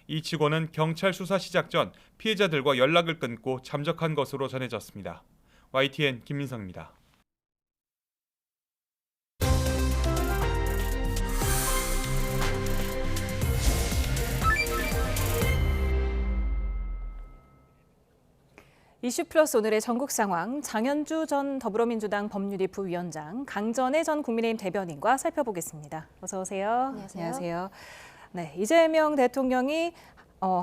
이 직원은 경찰 수사 시작 전 피해자들과 연락을 끊고 잠적한 것으로 전해졌습니다. YTN 김민성입니다. 이슈플러스 오늘의 전국 상황, 장현주 전 더불어민주당 법률위 부위원장, 강전애 전 국민의힘 대변인과 살펴보겠습니다. 어서 오세요. 안녕하세요. 네, 이재명 대통령이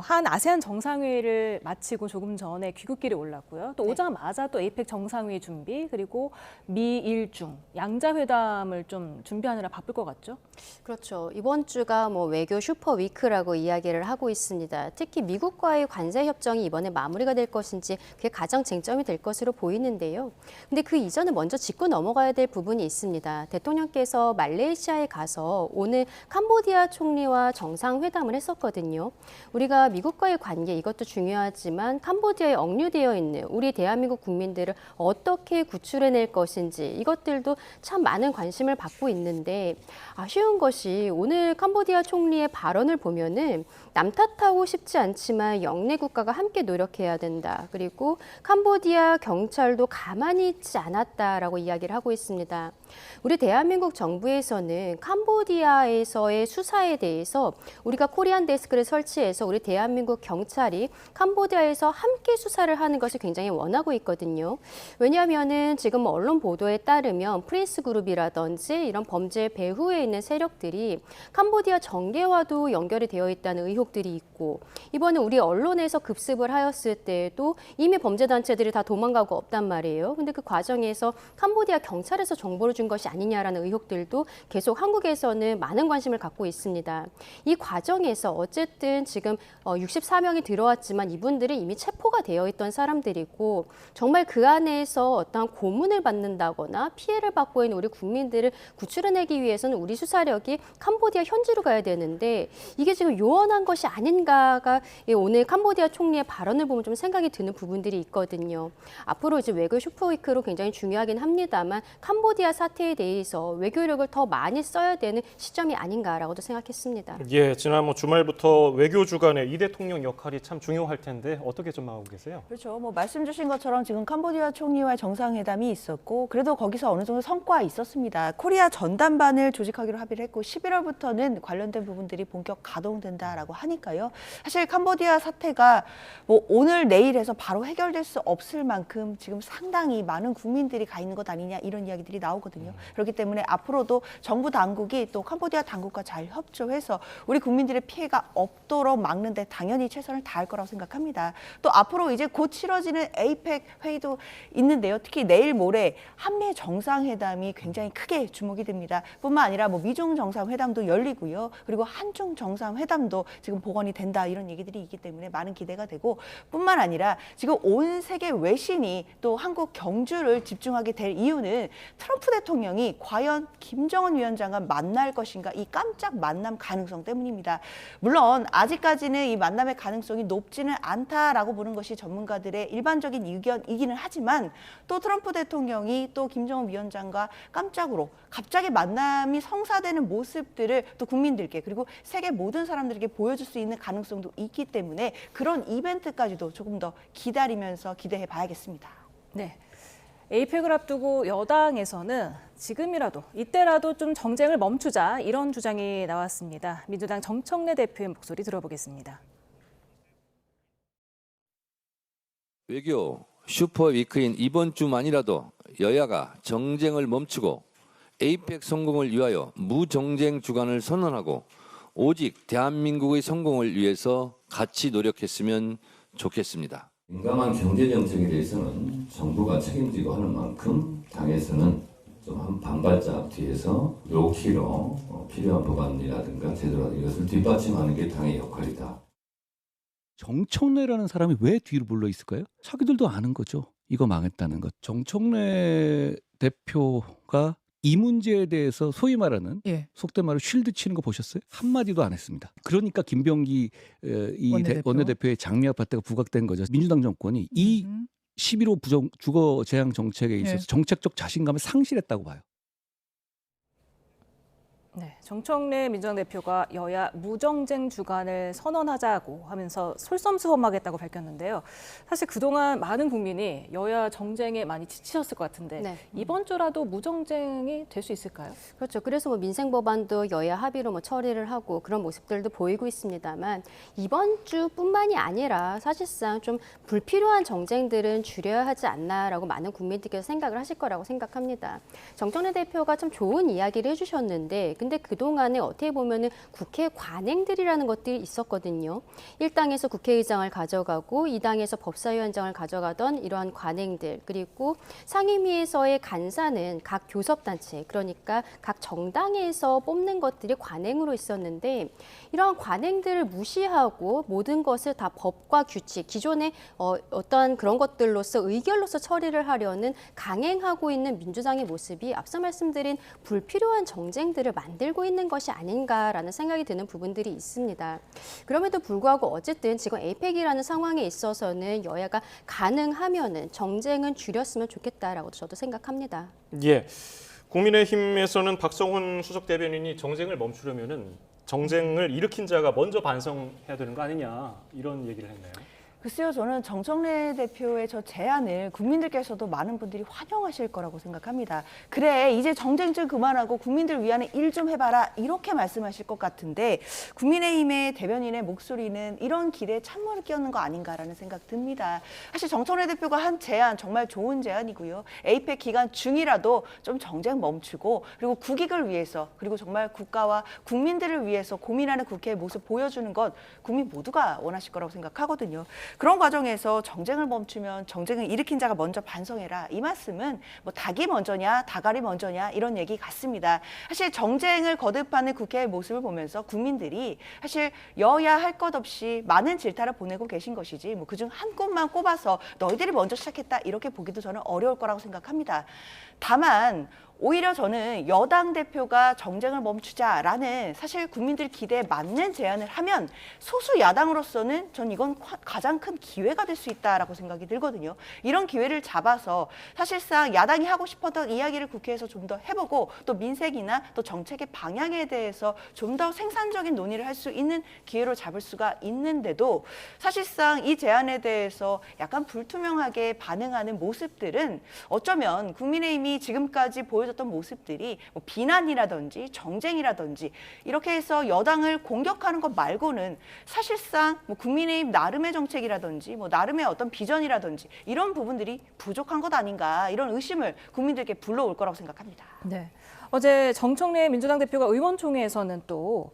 한 아세안 정상회의를 마치고 조금 전에 귀국길에 올랐고요. 또 오자마자 또 에이펙 정상회의 준비, 그리고 미일중 양자회담을 좀 준비하느라 바쁠 것 같죠? 그렇죠. 이번 주가 외교 슈퍼위크라고 이야기를 하고 있습니다. 특히 미국과의 관세 협정이 이번에 마무리가 될 것인지 그게 가장 쟁점이 될 것으로 보이는데요. 근데 그 이전에 먼저 짚고 넘어가야 될 부분이 있습니다. 대통령께서 말레이시아에 가서 오늘 캄보디아 총리와 정상회담을 했었거든요. 우리가 미국과의 관계 이것도 중요하지만 캄보디아에 억류되어 있는 우리 대한민국 국민들을 어떻게 구출해낼 것인지 이것들도 참 많은 관심을 받고 있는데 아쉬운 것이 오늘 캄보디아 총리의 발언을 보면은 남 탓하고 싶지 않지만 영내 국가가 함께 노력해야 된다. 그리고 캄보디아 경찰도 가만히 있지 않았다라고 이야기를 하고 있습니다. 우리 대한민국 정부에서는 캄보디아에서의 수사에 대해서 우리가 코리안 데스크를 설치해서 우리 대한민국 경찰이 캄보디아에서 함께 수사를 하는 것을 굉장히 원하고 있거든요. 왜냐하면은 지금 언론 보도에 따르면 프린스 그룹이라든지 이런 범죄 배후에 있는 세력들이 캄보디아 정계와도 연결이 되어 있다는 의혹들이 있고 이번에 우리 언론에서 급습을 하였을 때에도 이미 범죄 단체들이 다 도망가고 없단 말이에요. 근데 그 과정에서 캄보디아 경찰에서 정보를 준 것이 아니냐라는 의혹들도 계속 한국에서는 많은 관심을 갖고 있습니다. 이 과정에서 어쨌든 지금 64명이 들어왔지만 이분들은 이미 체포가 되어 있던 사람들이고 정말 그 안에서 어떠한 고문을 받는다거나 피해를 받고 있는 우리 국민들을 구출해내기 위해서는 우리 수사력이 캄보디아 현지로 가야 되는데 이게 지금 요원한 것이 아닌가가 오늘 캄보디아 총리의 발언을 보면 좀 생각이 드는 부분들이 있거든요. 앞으로 이제 외교 슈퍼위크로 굉장히 중요하긴 합니다만 캄보디아 사태에 대해서 외교력을 더 많이 써야 되는 시점이 아닌가라고도 생각했습니다. 예, 지난 주말부터 외교 주간에 이 대통령 역할이 참 중요할 텐데 어떻게 전망하고 계세요? 그렇죠. 말씀 주신 것처럼 지금 캄보디아 총리와의 정상회담이 있었고 그래도 거기서 어느 정도 성과가 있었습니다. 코리아 전담반을 조직하기로 합의를 했고 11월부터는 관련된 부분들이 본격 가동된다라고 하니까요. 사실 캄보디아 사태가 오늘 내일 해서 바로 해결될 수 없을 만큼 지금 상당히 많은 국민들이 가 있는 것 아니냐 이런 이야기들이 나오거든요. 그렇기 때문에 앞으로도 정부 당국이 또 캄보디아 당국과 잘 협조해서 우리 국민들의 피해가 없도록 막는 데 당연히 최선을 다할 거라고 생각합니다. 또 앞으로 이제 곧 치러지는 에이펙 회의도 있는데요. 특히 내일 모레 한미 정상회담이 굉장히 크게 주목이 됩니다. 뿐만 아니라 미중 정상회담도 열리고요. 그리고 한중 정상회담도 지금 복원이 된다 이런 얘기들이 있기 때문에 많은 기대가 되고 뿐만 아니라 지금 온 세계 외신이 또 한국 경주를 집중하게 될 이유는 트럼프 대통령이 과연 김정은 위원장과 만날 것인가 이 깜짝 만남 가능성 때문입니다. 물론 아직까지는 이 만남의 가능성이 높지는 않다라고 보는 것이 전문가들의 일반적인 의견이기는 하지만 또 트럼프 대통령이 또 김정은 위원장과 깜짝으로 갑자기 만남이 성사되는 모습들을 또 국민들께 그리고 세계 모든 사람들에게 보여줄 수 있는 가능성도 있기 때문에 그런 이벤트까지도 조금 더 기다리면서 기대해 봐야겠습니다. 네. 에이펙을 앞두고 여당에서는 지금이라도 이때라도 좀 정쟁을 멈추자 이런 주장이 나왔습니다. 민주당 정청래 대표의 목소리 들어보겠습니다. 외교 슈퍼위크인 이번 주만이라도 여야가 정쟁을 멈추고 에이펙 성공을 위하여 무정쟁 주간을 선언하고 오직 대한민국의 성공을 위해서 같이 노력했으면 좋겠습니다. 민감한 경제정책에 대해서는 정부가 책임지고 하는 만큼 당에서는 좀 한 반발짝 뒤에서 놓기로 필요한 법안이라든가 제도라든가 이것을 뒷받침하는 게 당의 역할이다. 정청래라는 사람이 왜 뒤로 물러 있을까요? 자기들도 아는 거죠. 이거 망했다는 것. 정청래 대표가 이 문제에 대해서 소위 말하는 속된 말로 쉴드 치는 거 보셨어요? 한마디도 안 했습니다. 그러니까 김병기 원내대표의 장미 아파트가 부각된 거죠. 민주당 정권이 이 11호 주거 재앙 정책에 있어서 정책적 자신감을 상실했다고 봐요. 네, 정청래 민주당 대표가 여야 무정쟁 주간을 선언하자고 하면서 솔선수범하겠다고 밝혔는데요. 사실 그동안 많은 국민이 여야 정쟁에 많이 지치셨을 것 같은데 이번 주라도 무정쟁이 될 수 있을까요? 그렇죠. 그래서 민생 법안도 여야 합의로 처리를 하고 그런 모습들도 보이고 있습니다만 이번 주뿐만이 아니라 사실상 좀 불필요한 정쟁들은 줄여야 하지 않나라고 많은 국민들께서 생각을 하실 거라고 생각합니다. 정청래 대표가 참 좋은 이야기를 해주셨는데 근데 그동안에 어떻게 보면은 국회 관행들이라는 것들이 있었거든요. 1당에서 국회의장을 가져가고 2당에서 법사위원장을 가져가던 이러한 관행들 그리고 상임위에서의 간사는 각 교섭단체 그러니까 각 정당에서 뽑는 것들이 관행으로 있었는데 이러한 관행들을 무시하고 모든 것을 다 법과 규칙 기존의 어떠한 그런 것들로서 의결로서 처리를 하려는 강행하고 있는 민주당의 모습이 앞서 말씀드린 불필요한 정쟁들을 만들고 있는 것이 아닌가라는 생각이 드는 부분들이 있습니다. 그럼에도 불구하고 어쨌든 지금 에이펙이라는 상황에 있어서는 여야가 가능하면은 정쟁은 줄였으면 좋겠다라고 저도 생각합니다. 예, 국민의힘에서는 박성훈 수석 대변인이 정쟁을 멈추려면은 정쟁을 일으킨 자가 먼저 반성해야 되는 거 아니냐 이런 얘기를 했네요. 글쎄요, 저는 정청래 대표의 저 제안을 국민들께서도 많은 분들이 환영하실 거라고 생각합니다. 그래, 이제 정쟁 좀 그만하고 국민들 위안에 일 좀 해봐라 이렇게 말씀하실 것 같은데 국민의힘의 대변인의 목소리는 이런 길에 찬물을 끼얹는 거 아닌가라는 생각 듭니다. 사실 정청래 대표가 한 제안 정말 좋은 제안이고요. 에이펙 기간 중이라도 좀 정쟁 멈추고 그리고 국익을 위해서 그리고 정말 국가와 국민들을 위해서 고민하는 국회의 모습 보여주는 것 국민 모두가 원하실 거라고 생각하거든요. 그런 과정에서 정쟁을 멈추면 정쟁을 일으킨 자가 먼저 반성해라. 이 말씀은 뭐 닭이 먼저냐 다갈이 먼저냐 이런 얘기 같습니다. 사실 정쟁을 거듭하는 국회의 모습을 보면서 국민들이 사실 여야 할 것 없이 많은 질타를 보내고 계신 것이지 뭐 그중 한 곳만 꼽아서 너희들이 먼저 시작했다 이렇게 보기도 저는 어려울 거라고 생각합니다. 다만 오히려 저는 여당 대표가 정쟁을 멈추자라는 사실 국민들 기대에 맞는 제안을 하면 소수 야당으로서는 전 이건 가장 큰 기회가 될 수 있다라고 생각이 들거든요. 이런 기회를 잡아서 사실상 야당이 하고 싶었던 이야기를 국회에서 좀 더 해보고 또 민생이나 또 정책의 방향에 대해서 좀 더 생산적인 논의를 할 수 있는 기회로 잡을 수가 있는데도 사실상 이 제안에 대해서 약간 불투명하게 반응하는 모습들은 어쩌면 국민의힘이 지금까지 보여줬던 모습들이 뭐 비난이라든지 정쟁이라든지 이렇게 해서 여당을 공격하는 것 말고는 사실상 뭐 국민의힘 나름의 정책이라든지 뭐 나름의 어떤 비전이라든지 이런 부분들이 부족한 것 아닌가 이런 의심을 국민들께 불러올 거라고 생각합니다. 네. 어제 정청래 민주당 대표가 의원총회에서는 또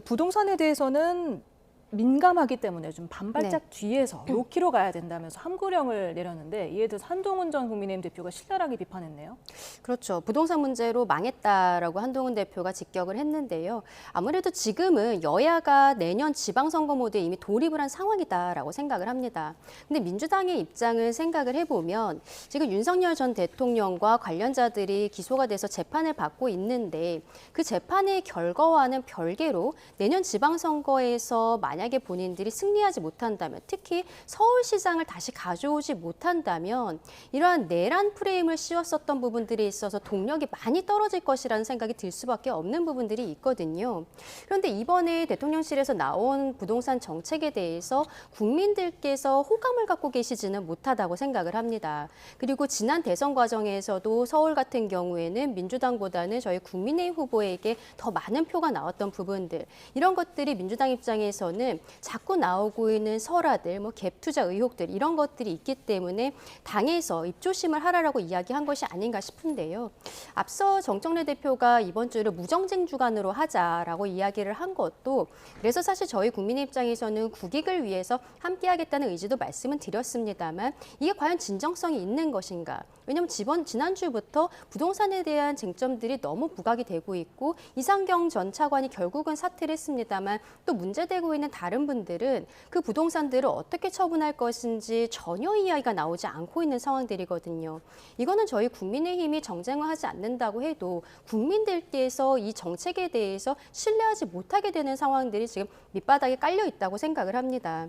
부동산에 대해서는 민감하기 때문에 좀 반발짝 뒤에서 로키로 가야 된다면서 함구령을 내렸는데 이에 대해서 한동훈 전 국민의힘 대표가 신랄하게 비판했네요. 그렇죠. 부동산 문제로 망했다라고 한동훈 대표가 직격을 했는데요. 아무래도 지금은 여야가 내년 지방선거 모드에 이미 돌입을 한 상황이다라고 생각을 합니다. 근데 민주당의 입장을 생각을 해보면 지금 윤석열 전 대통령과 관련자들이 기소가 돼서 재판을 받고 있는데 그 재판의 결과와는 별개로 내년 지방선거에서 만약에 본인들이 승리하지 못한다면 특히 서울시장을 다시 가져오지 못한다면 이러한 내란 프레임을 씌웠었던 부분들이 있어서 동력이 많이 떨어질 것이라는 생각이 들 수밖에 없는 부분들이 있거든요. 그런데 이번에 대통령실에서 나온 부동산 정책에 대해서 국민들께서 호감을 갖고 계시지는 못하다고 생각을 합니다. 그리고 지난 대선 과정에서도 서울 같은 경우에는 민주당보다는 저희 국민의힘 후보에게 더 많은 표가 나왔던 부분들 이런 것들이 민주당 입장에서는 자꾸 나오고 있는 설화들, 뭐 갭 투자 의혹들 이런 것들이 있기 때문에 당에서 입조심을 하라라고 이야기한 것이 아닌가 싶은데요. 앞서 정청래 대표가 이번 주를 무정쟁 주간으로 하자라고 이야기를 한 것도 그래서 사실 저희 국민의 입장에서는 국익을 위해서 함께하겠다는 의지도 말씀은 드렸습니다만 이게 과연 진정성이 있는 것인가? 왜냐하면 지난주부터 부동산에 대한 쟁점들이 너무 부각이 되고 있고 이상경 전 차관이 결국은 사퇴를 했습니다만 또 문제되고 있는 다른 분들은 그 부동산들을 어떻게 처분할 것인지 전혀 이야기가 나오지 않고 있는 상황들이거든요. 이거는 저희 국민의힘이 정쟁을 하지 않는다고 해도 국민들께서 이 정책에 대해서 신뢰하지 못하게 되는 상황들이 지금 밑바닥에 깔려 있다고 생각을 합니다.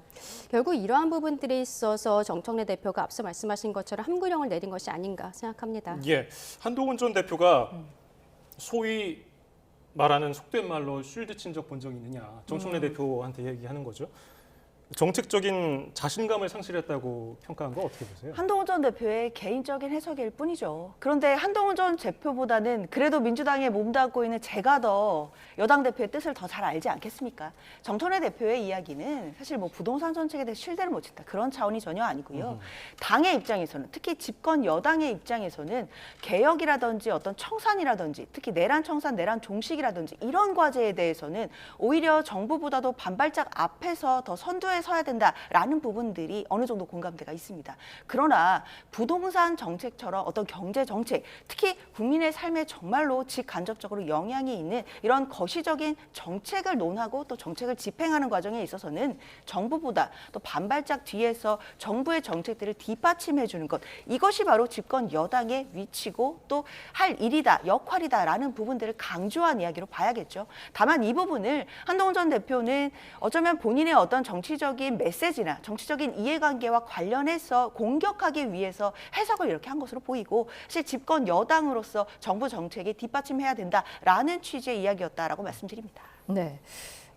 결국 이러한 부분들에 있어서 정청래 대표가 앞서 말씀하신 것처럼 함구령을 내린 것이 아닌가 생각합니다. 예, 한동훈 전 대표가 소위 말하는 속된 말로 쉴드 친 적 본 적 있느냐 정청래 대표한테 얘기하는 거죠. 정책적인 자신감을 상실했다고 평가한 거 어떻게 보세요? 한동훈 전 대표의 개인적인 해석일 뿐이죠. 그런데 한동훈 전 대표보다는 그래도 민주당에 몸담고 있는 제가 더 여당 대표의 뜻을 더 잘 알지 않겠습니까? 정청래 대표의 이야기는 사실 뭐 부동산 정책에 대해 신뢰를 못 친다 그런 차원이 전혀 아니고요. 당의 입장에서는 특히 집권 여당의 입장에서는 개혁이라든지 어떤 청산이라든지 특히 내란 청산, 내란 종식이라든지 이런 과제에 대해서는 오히려 정부보다도 반발짝 앞에서 더 선두에 서야 된다라는 부분들이 어느 정도 공감대가 있습니다. 그러나 부동산 정책처럼 어떤 경제 정책, 특히 국민의 삶에 정말로 직간접적으로 영향이 있는 이런 거시적인 정책을 논하고 또 정책을 집행하는 과정에 있어서는 정부보다 또 반발짝 뒤에서 정부의 정책들을 뒷받침해 주는 것, 이것이 바로 집권 여당의 위치고 또 할 일이다, 역할이다라는 부분들을 강조한 이야기로 봐야겠죠. 다만 이 부분을 한동훈 전 대표는 어쩌면 본인의 어떤 정치적인 메시지나 정치적인 이해관계와 관련해서 공격하기 위해서 해석을 이렇게 한 것으로 보이고 사실 집권 여당으로서 정부 정책에 뒷받침해야 된다라는 취지의 이야기였다라고 말씀드립니다. 네.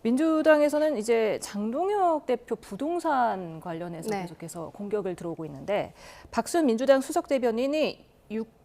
민주당에서는 이제 장동혁 대표 부동산 관련해서 계속해서 공격을 들어오고 있는데 박순 민주당 수석 대변인이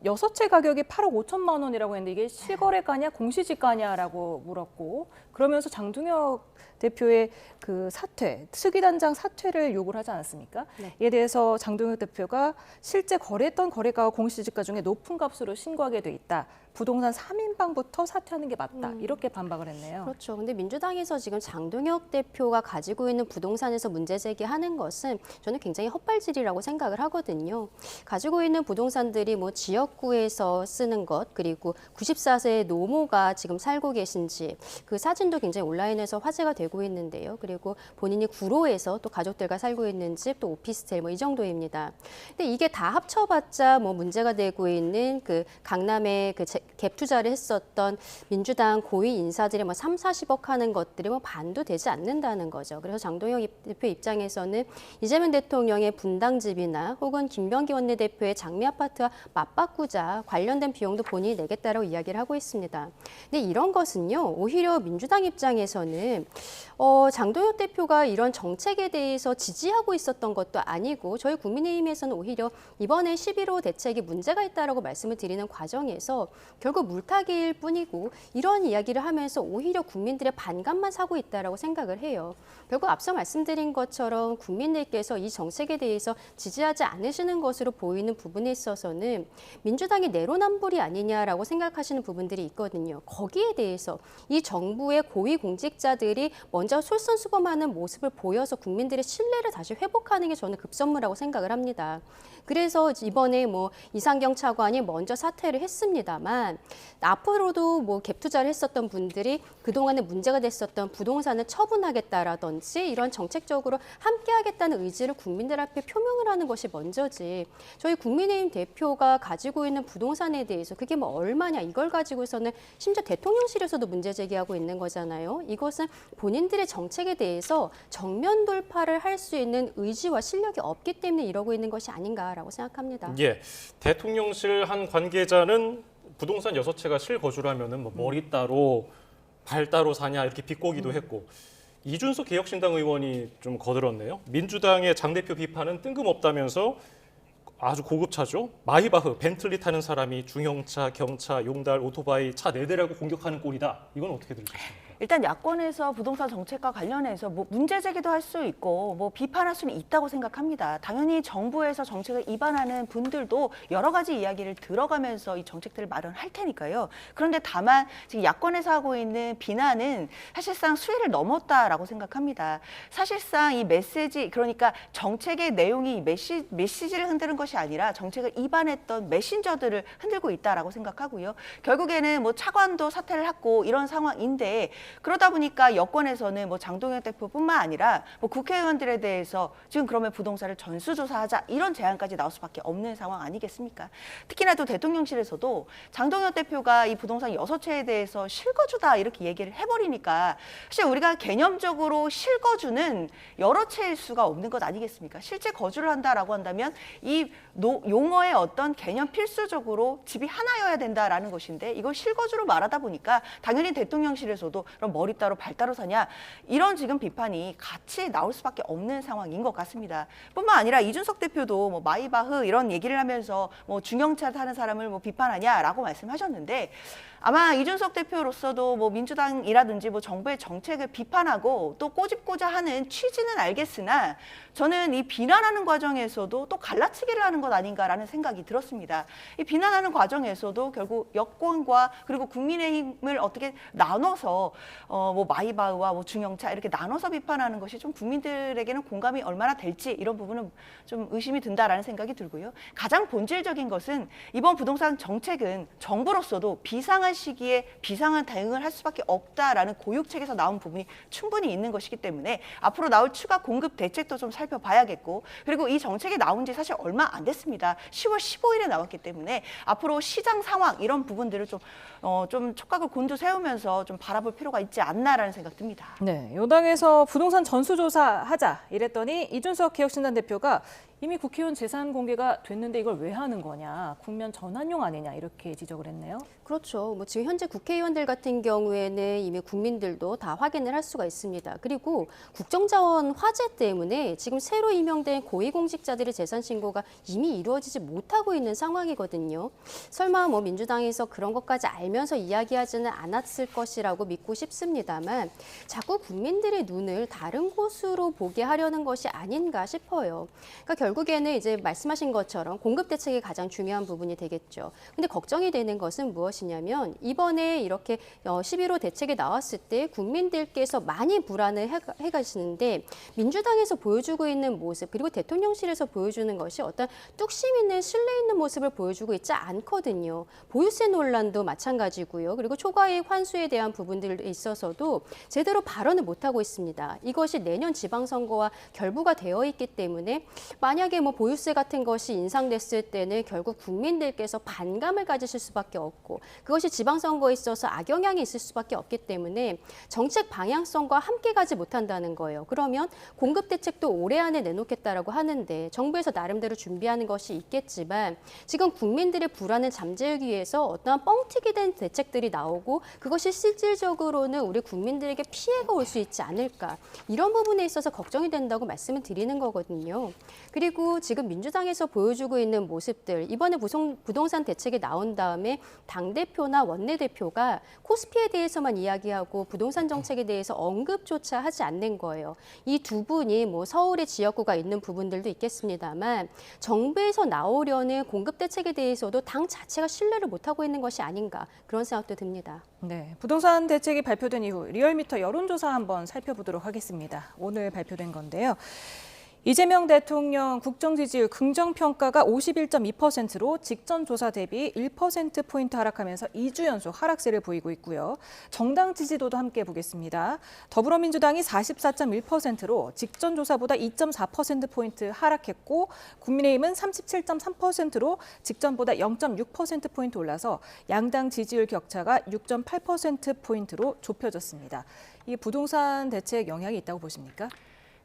6채 가격이 8억 5천만 원이라고 했는데 이게 실거래가냐 공시지가냐라고 물었고 그러면서 장동혁 대표의 그 사퇴, 특위단장 사퇴를 요구를 하지 않았습니까? 이에 대해서 장동혁 대표가 실제 거래했던 거래가와 공시지가 중에 높은 값으로 신고하게 돼 있다. 부동산 3인방부터 사퇴하는 게 맞다. 이렇게 반박을 했네요. 그렇죠. 근데 민주당에서 지금 장동혁 대표가 가지고 있는 부동산에서 문제 제기하는 것은 저는 굉장히 헛발질이라고 생각을 하거든요. 가지고 있는 부동산들이 뭐 지역구에서 쓰는 것, 그리고 94세 노모가 지금 살고 계신지 그 사진도 굉장히 온라인에서 화제가 되고 있는데요. 그리고 본인이 구로에서 또 가족들과 살고 있는 집, 또 오피스텔 뭐 이 정도입니다. 근데 이게 다 합쳐봤자 뭐 문제가 되고 있는 그 강남에 그 갭 투자를 했었던 민주당 고위 인사들이 뭐 3, 40억 하는 것들이 뭐 반도 되지 않는다는 거죠. 그래서 장동영 대표 입장에서는 이재명 대통령의 분당집이나 혹은 김병기 원내대표의 장미 아파트와 맞바꾸자 관련된 비용도 본인이 내겠다라고 이야기를 하고 있습니다. 근데 이런 것은요, 오히려 민주당 입장에서는 장동혁 대표가 이런 정책에 대해서 지지하고 있었던 것도 아니고 저희 국민의힘에서는 오히려 이번에 11호 대책이 문제가 있다라고 말씀을 드리는 과정에서 결국 물타기일 뿐이고 이런 이야기를 하면서 오히려 국민들의 반감만 사고 있다라고 생각을 해요. 결국 앞서 말씀드린 것처럼 국민들께서 이 정책에 대해서 지지하지 않으시는 것으로 보이는 부분에 있어서는 민주당이 내로남불이 아니냐라고 생각하시는 부분들이 있거든요. 거기에 대해서 이 정부의 고위공직자들이 먼저 솔선수범하는 모습을 보여서 국민들의 신뢰를 다시 회복하는 게 저는 급선무라고 생각을 합니다. 그래서 이번에 뭐 이상경 차관이 먼저 사퇴를 했습니다만 앞으로도 뭐 갭 투자를 했었던 분들이 그동안에 문제가 됐었던 부동산을 처분하겠다라든지 이런 정책적으로 함께하겠다는 의지를 국민들 앞에 표명을 하는 것이 먼저지 저희 국민의힘 대표가 가지고 있는 부동산에 대해서 그게 뭐 얼마냐 이걸 가지고서는 심지어 대통령실에서도 문제 제기하고 있는 거잖아요. 이것은 본인들의 정책에 대해서 정면 돌파를 할 수 있는 의지와 실력이 없기 때문에 이러고 있는 것이 아닌가라고 생각합니다. 예, 대통령실 한 관계자는 부동산 6채가 실거주라면은 뭐 머리 따로 발 따로 사냐 이렇게 비꼬기도 했고 이준석 개혁신당 의원이 좀 거들었네요. 민주당의 장 대표 비판은 뜬금없다면서 아주 고급차죠. 마이바흐, 벤틀리 타는 사람이 중형차, 경차, 용달, 오토바이 차 4대라고 공격하는 꼴이다. 이건 어떻게 들으셨습니까? 일단 야권에서 부동산 정책과 관련해서 뭐 문제 제기도 할 수 있고 뭐 비판할 수는 있다고 생각합니다. 당연히 정부에서 정책을 위반하는 분들도 여러 가지 이야기를 들어가면서 이 정책들을 마련할 테니까요. 그런데 다만 지금 야권에서 하고 있는 비난은 사실상 수위를 넘었다라고 생각합니다. 사실상 이 메시지 그러니까 정책의 내용이 메시지를 흔드는 것이 아니라 정책을 위반했던 메신저들을 흔들고 있다라고 생각하고요. 결국에는 뭐 차관도 사퇴를 했고 이런 상황인데 그러다 보니까 여권에서는 뭐 장동혁 대표뿐만 아니라 뭐 국회의원들에 대해서 지금 그러면 부동산을 전수조사하자 이런 제안까지 나올 수밖에 없는 상황 아니겠습니까? 특히나 또 대통령실에서도 장동혁 대표가 이 부동산 6채에 대해서 실거주다 이렇게 얘기를 해버리니까 사실 우리가 개념적으로 실거주는 여러 채일 수가 없는 것 아니겠습니까? 실제 거주를 한다라고 한다면 이 용어의 어떤 개념 필수적으로 집이 하나여야 된다라는 것인데 이걸 실거주로 말하다 보니까 당연히 대통령실에서도 그럼 머리 따로 발 따로 사냐 이런 지금 비판이 같이 나올 수밖에 없는 상황인 것 같습니다. 뿐만 아니라 이준석 대표도 뭐 마이바흐 이런 얘기를 하면서 뭐 중형차 타는 사람을 뭐 비판하냐라고 말씀하셨는데 아마 이준석 대표로서도 뭐 민주당이라든지 뭐 정부의 정책을 비판하고 또 꼬집고자 하는 취지는 알겠으나 저는 이 비난하는 과정에서도 또 갈라치기를 하는 것 아닌가라는 생각이 들었습니다. 이 비난하는 과정에서도 결국 여권과 그리고 국민의힘을 어떻게 나눠서 뭐 마이바흐와 뭐 중형차 이렇게 나눠서 비판하는 것이 좀 국민들에게는 공감이 얼마나 될지 이런 부분은 좀 의심이 든다라는 생각이 들고요. 가장 본질적인 것은 이번 부동산 정책은 정부로서도 비상한 시기에 비상한 대응을 할 수밖에 없다라는 고육책에서 나온 부분이 충분히 있는 것이기 때문에 앞으로 나올 추가 공급 대책도 좀 살펴봐야겠고 그리고 이 정책이 나온 지 사실 얼마 안 됐습니다. 10월 15일에 나왔기 때문에 앞으로 시장 상황 이런 부분들을 좀 촉각을 곤두세우면서 좀 바라볼 필요가 있지 않나라는 생각 듭니다. 네, 여당에서 부동산 전수조사하자 이랬더니 이준석 개혁신당 대표가 이미 국회의원 재산 공개가 됐는데 이걸 왜 하는 거냐, 국면 전환용 아니냐 이렇게 지적을 했네요. 그렇죠. 뭐 지금 현재 국회의원들 같은 경우에는 이미 국민들도 다 확인을 할 수가 있습니다. 그리고 국정자원 화재 때문에 지금 새로 임명된 고위공직자들의 재산 신고가 이미 이루어지지 못하고 있는 상황이거든요. 설마 뭐 민주당에서 그런 것까지 알면서 이야기하지는 않았을 것이라고 믿고 싶습니다만 자꾸 국민들의 눈을 다른 곳으로 보게 하려는 것이 아닌가 싶어요. 그러니까 결국에는 이제 말씀하신 것처럼 공급 대책이 가장 중요한 부분이 되겠죠. 근데 걱정이 되는 것은 무엇이냐면 이번에 이렇게 11호 대책이 나왔을 때 국민들께서 많이 불안을 해가시는데 민주당에서 보여주고 있는 모습 그리고 대통령실에서 보여주는 것이 어떤 뚝심 있는 신뢰 있는 모습을 보여주고 있지 않거든요. 보유세 논란도 마찬가지고요. 그리고 초과이익 환수에 대한 부분들에 있어서도 제대로 발언을 못하고 있습니다. 이것이 내년 지방선거와 결부가 되어 있기 때문에 만약에 뭐 보유세 같은 것이 인상됐을 때는 결국 국민들께서 반감을 가지실 수밖에 없고 그것이 지방선거에 있어서 악영향이 있을 수밖에 없기 때문에 정책 방향성과 함께 가지 못한다는 거예요. 그러면 공급 대책도 올해 안에 내놓겠다라고 하는데 정부에서 나름대로 준비하는 것이 있겠지만 지금 국민들의 불안을 잠재우기 위해서 어떠한 뻥튀기 된 대책들이 나오고 그것이 실질적으로는 우리 국민들에게 피해가 올 수 있지 않을까 이런 부분에 있어서 걱정이 된다고 말씀을 드리는 거거든요. 그리고 지금 민주당에서 보여주고 있는 모습들 이번에 부동산 대책이 나온 다음에 당대표나 원내대표가 코스피에 대해서만 이야기하고 부동산 정책에 대해서 언급조차 하지 않는 거예요. 이 두 분이 뭐 서울의 지역구가 있는 부분들도 있겠습니다만 정부에서 나오려는 공급 대책에 대해서도 당 자체가 신뢰를 못하고 있는 것이 아닌가 그런 생각도 듭니다. 네, 부동산 대책이 발표된 이후 리얼미터 여론조사 한번 살펴보도록 하겠습니다. 오늘 발표된 건데요. 이재명 대통령 국정 지지율 긍정평가가 51.2%로 직전 조사 대비 1%포인트 하락하면서 2주 연속 하락세를 보이고 있고요. 정당 지지도도 함께 보겠습니다. 더불어민주당이 44.1%로 직전 조사보다 2.4%포인트 하락했고 국민의힘은 37.3%로 직전보다 0.6%포인트 올라서 양당 지지율 격차가 6.8%포인트로 좁혀졌습니다. 이 부동산 대책 영향이 있다고 보십니까?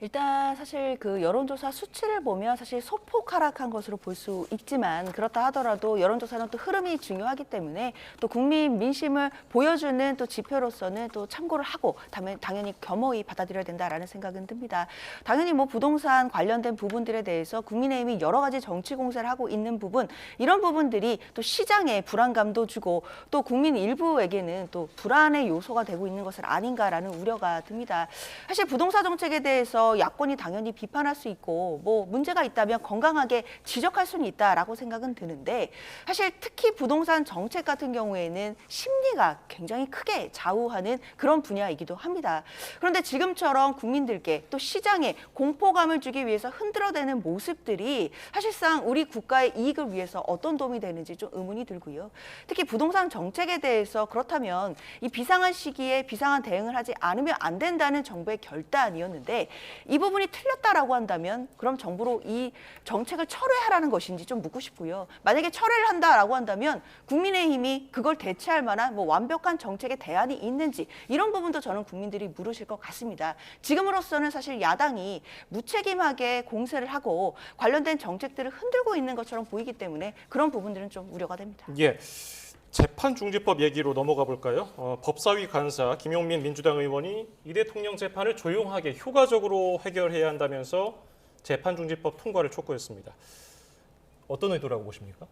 일단 사실 그 여론조사 수치를 보면 사실 소폭 하락한 것으로 볼 수 있지만 그렇다 하더라도 여론조사는 또 흐름이 중요하기 때문에 또 국민 민심을 보여주는 또 지표로서는 또 참고를 하고 당연히 겸허히 받아들여야 된다라는 생각은 듭니다. 당연히 뭐 부동산 관련된 부분들에 대해서 국민의힘이 여러 가지 정치 공세를 하고 있는 부분 이런 부분들이 또 시장에 불안감도 주고 또 국민 일부에게는 또 불안의 요소가 되고 있는 것은 아닌가라는 우려가 듭니다. 사실 부동산 정책에 대해서 야권이 당연히 비판할 수 있고 뭐 문제가 있다면 건강하게 지적할 수는 있다라고 생각은 드는데 사실 특히 부동산 정책 같은 경우에는 심리가 굉장히 크게 좌우하는 그런 분야이기도 합니다. 그런데 지금처럼 국민들께 또 시장에 공포감을 주기 위해서 흔들어대는 모습들이 사실상 우리 국가의 이익을 위해서 어떤 도움이 되는지 좀 의문이 들고요. 특히 부동산 정책에 대해서 그렇다면 이 비상한 시기에 비상한 대응을 하지 않으면 안 된다는 정부의 결단이었는데 이 부분이 틀렸다라고 한다면 그럼 정부로 이 정책을 철회하라는 것인지 좀 묻고 싶고요. 만약에 철회를 한다라고 한다면 국민의힘이 그걸 대체할 만한 뭐 완벽한 정책의 대안이 있는지 이런 부분도 저는 국민들이 물으실 것 같습니다. 지금으로서는 사실 야당이 무책임하게 공세를 하고 관련된 정책들을 흔들고 있는 것처럼 보이기 때문에 그런 부분들은 좀 우려가 됩니다. 예. 재판중지법 얘기로 넘어가 볼까요? 법사위 간사 김용민 민주당 의원이 이 대통령 재판을 조용하게 효과적으로 해결해야 한다면서 재판중지법 통과를 촉구했습니다. 어떤 의도라고 보십니까?